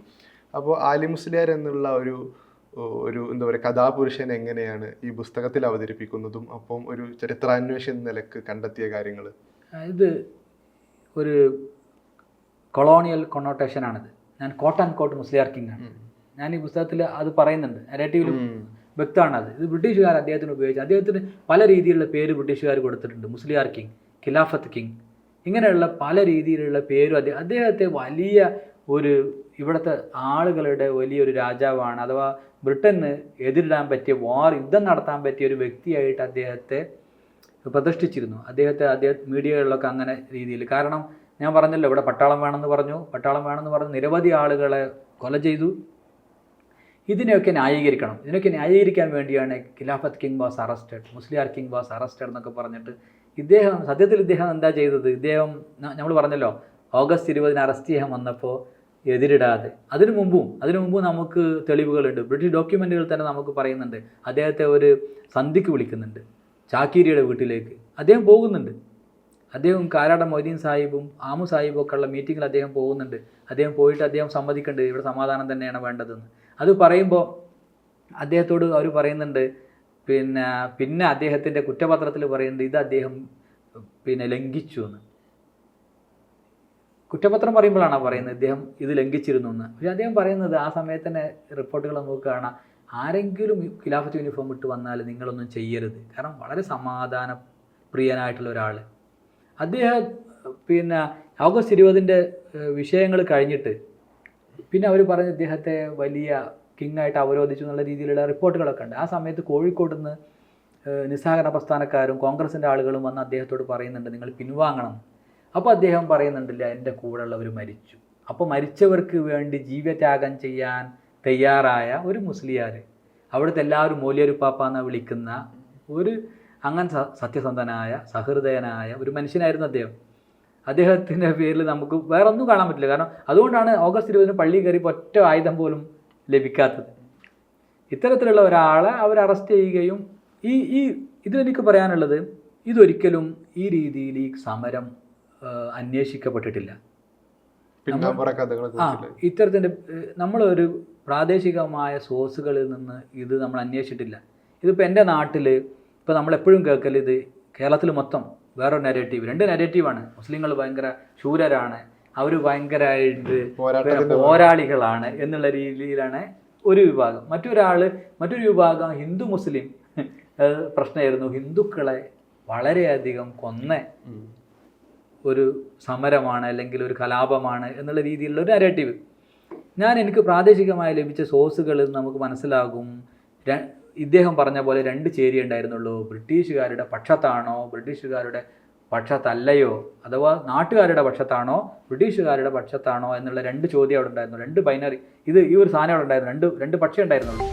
അപ്പോൾ ആലി മുസ്ലിയാർ എന്നുള്ള ഒരു എന്താ പറയുക കഥാപുരുഷൻ എങ്ങനെയാണ് ഈ പുസ്തകത്തിൽ അവതരിപ്പിക്കുന്നതും അപ്പം ഒരു ചരിത്രാന്വേഷണ നിലക്ക് കണ്ടെത്തിയ കാര്യങ്ങൾ? ഇത് ഒരു കൊളോണിയൽ കൊണോട്ടേഷനാണിത്. ഞാൻ coat and coat Musliyar king ആണ്. ഞാൻ ഈ പുസ്തകത്തിൽ അത് പറയുന്നുണ്ട്, നരേറ്റീവിലും വ്യക്തമാണത്. ഇത് ബ്രിട്ടീഷുകാർ അദ്ദേഹത്തിന് ഉപയോഗിച്ചു. അദ്ദേഹത്തിന് പല രീതിയിലുള്ള പേര് ബ്രിട്ടീഷുകാർ കൊടുത്തിട്ടുണ്ട്. മുസ്ലിയാർ കിങ്, ഖിലാഫത്ത് കിങ്, ഇങ്ങനെയുള്ള പല രീതിയിലുള്ള പേരും. അദ്ദേഹത്തെ വലിയ ഇവിടുത്തെ ആളുകളുടെ വലിയൊരു രാജാവാണ്, അഥവാ ബ്രിട്ടന് എതിരിടാൻ പറ്റിയ യുദ്ധം നടത്താൻ പറ്റിയ ഒരു വ്യക്തിയായിട്ട് അദ്ദേഹത്തെ പ്രതിഷ്ഠിച്ചിരുന്നു. അദ്ദേഹം മീഡിയകളിലൊക്കെ അങ്ങനെ രീതിയിൽ. കാരണം ഞാൻ പറഞ്ഞല്ലോ, ഇവിടെ പട്ടാളം വേണമെന്ന് പറഞ്ഞു നിരവധി ആളുകളെ കൊല ചെയ്തു. ഇതിനെയൊക്കെ ന്യായീകരിക്കാൻ വേണ്ടിയാണ് Khilafat king was arrested, Musliyar king was arrested എന്നൊക്കെ പറഞ്ഞിട്ട് സത്യത്തിൽ ഇദ്ദേഹം എന്താ ചെയ്തത്? നമ്മൾ പറഞ്ഞല്ലോ, ഓഗസ്റ്റ് 20 അറസ്റ്റ് ചെയ്യാൻ വന്നപ്പോൾ എതിരിടാതെ, അതിനു മുമ്പും നമുക്ക് തെളിവുകളുണ്ട്. ബ്രിട്ടീഷ് ഡോക്യുമെൻറ്റുകൾ തന്നെ നമുക്ക് പറയുന്നുണ്ട്. അദ്ദേഹത്തെ ഒരു സന്ധിക്ക് വിളിക്കുന്നുണ്ട്, ചാക്കീരിയുടെ വീട്ടിലേക്ക് അദ്ദേഹം പോകുന്നുണ്ട്. അദ്ദേഹം കാരാട മൊയ്തീൻ സാഹിബും ആമു സാഹിബും ഒക്കെ ഉള്ള മീറ്റിങ്ങിൽ അദ്ദേഹം പോകുന്നുണ്ട്. അദ്ദേഹം പോയിട്ട് അദ്ദേഹം സമ്മതിക്കുന്നുണ്ട് ഇവിടെ സമാധാനം തന്നെയാണ് വേണ്ടതെന്ന്. അത് പറയുമ്പോൾ അദ്ദേഹത്തോട് അവർ പറയുന്നുണ്ട്, പിന്നെ അദ്ദേഹത്തിൻ്റെ കുറ്റപത്രത്തിൽ പറയുന്നുണ്ട് ഇത് അദ്ദേഹം ലംഘിച്ചു എന്ന്. കുറ്റപത്രം പറയുമ്പോഴാണ് പറയുന്നത് ഇദ്ദേഹം ഇത് ലംഘിച്ചിരുന്നു എന്ന്. പക്ഷേ അദ്ദേഹം പറയുന്നത് ആ സമയത്ത് തന്നെ റിപ്പോർട്ടുകൾ നമുക്ക് കാണാം, ആരെങ്കിലും ഖിലാഫത്ത് യൂണിഫോം ഇട്ട് വന്നാൽ നിങ്ങളൊന്നും ചെയ്യരുത്. കാരണം വളരെ സമാധാന പ്രിയനായിട്ടുള്ള ഒരാൾ. അദ്ദേഹം ഓഗസ്റ്റ് 20 വിഷയങ്ങൾ കഴിഞ്ഞിട്ട് പിന്നെ അവർ പറഞ്ഞ് ഇദ്ദേഹത്തെ വലിയ കിങ്ങായിട്ട് അവരോധിച്ചു എന്നുള്ള രീതിയിലുള്ള റിപ്പോർട്ടുകളൊക്കെ ഉണ്ട്. ആ സമയത്ത് കോഴിക്കോട് നിന്ന് നിസ്സഹകരണ പ്രസ്ഥാനക്കാരും കോൺഗ്രസിൻ്റെ ആളുകളും വന്ന് അദ്ദേഹത്തോട് പറയുന്നുണ്ട് നിങ്ങൾ പിൻവാങ്ങണം. അപ്പോൾ അദ്ദേഹം പറയുന്നുണ്ടില്ല, എൻ്റെ കൂടെയുള്ളവർ മരിച്ചു. അപ്പോൾ മരിച്ചവർക്ക് വേണ്ടി ജീവത്യാഗം ചെയ്യാൻ തയ്യാറായ ഒരു മുസ്ലിയാർ, അവിടുത്തെ എല്ലാവരും മോലിയരുപ്പാപ്പ എന്ന് വിളിക്കുന്ന അങ്ങനെ സത്യസന്ധനായ സഹൃദയനായ ഒരു മനുഷ്യനായിരുന്നു അദ്ദേഹം. അദ്ദേഹത്തിൻ്റെ പേരിൽ നമുക്ക് വേറെ ഒന്നും കാണാൻ പറ്റില്ല. കാരണം അതുകൊണ്ടാണ് ഓഗസ്റ്റ് 20 പള്ളി കയറി ഒറ്റ ആയുധം പോലും ലഭിക്കാത്തത്. ഇത്തരത്തിലുള്ള ഒരാളെ അവർ അറസ്റ്റ് ചെയ്യുകയും ഈ ഇതിലെനിക്ക് പറയാനുള്ളത് ഇതൊരിക്കലും ഈ രീതിയിൽ ഈ സമരം അന്വേഷിക്കപ്പെട്ടിട്ടില്ല. പിന്നാമ്പുറ കഥകളെ ഇത്തരത്തിൻ്റെ നമ്മളൊരു പ്രാദേശികമായ സോഴ്സുകളിൽ നിന്ന് ഇത് നമ്മൾ അന്വേഷിച്ചിട്ടില്ല. ഇതിപ്പോൾ എൻ്റെ നാട്ടിൽ ഇപ്പോൾ നമ്മളെപ്പോഴും കേൾക്കൽ ഇത് കേരളത്തിൽ മൊത്തം വേറൊരു നെഗറ്റീവ്, 2 നെഗറ്റീവാണ്. മുസ്ലിങ്ങൾ ഭയങ്കര ശൂരരാണ്, അവർ ഭയങ്കരമായിട്ട് പോരാളികളാണ് എന്നുള്ള രീതിയിലാണ് ഒരു വിഭാഗം. മറ്റൊരു വിഭാഗം ഹിന്ദു മുസ്ലിം പ്രശ്നമായിരുന്നു, ഹിന്ദുക്കളെ വളരെയധികം കൊന്ന ഒരു സമരമാണ് അല്ലെങ്കിൽ ഒരു കലാപമാണ് എന്നുള്ള രീതിയിലുള്ള ഒരു നെഗറ്റീവ്. എനിക്ക് പ്രാദേശികമായി ലഭിച്ച സോഴ്സുകളിൽ നമുക്ക് മനസ്സിലാകും, ഇദ്ദേഹം പറഞ്ഞ പോലെ 2 ചേരി ഉണ്ടായിരുന്നുള്ളൂ. ബ്രിട്ടീഷുകാരുടെ പക്ഷത്താണോ ബ്രിട്ടീഷുകാരുടെ പക്ഷത്തല്ലയോ, അഥവാ നാട്ടുകാരുടെ പക്ഷത്താണോ ബ്രിട്ടീഷുകാരുടെ പക്ഷത്താണോ എന്നുള്ള 2 ചോദ്യം അവിടെ ഉണ്ടായിരുന്നു. 2 ബൈനറി, ഈ ഒരു സാധനം അവിടെ ഉണ്ടായിരുന്നു. രണ്ട് പക്ഷേ ഉണ്ടായിരുന്നുള്ളൂ.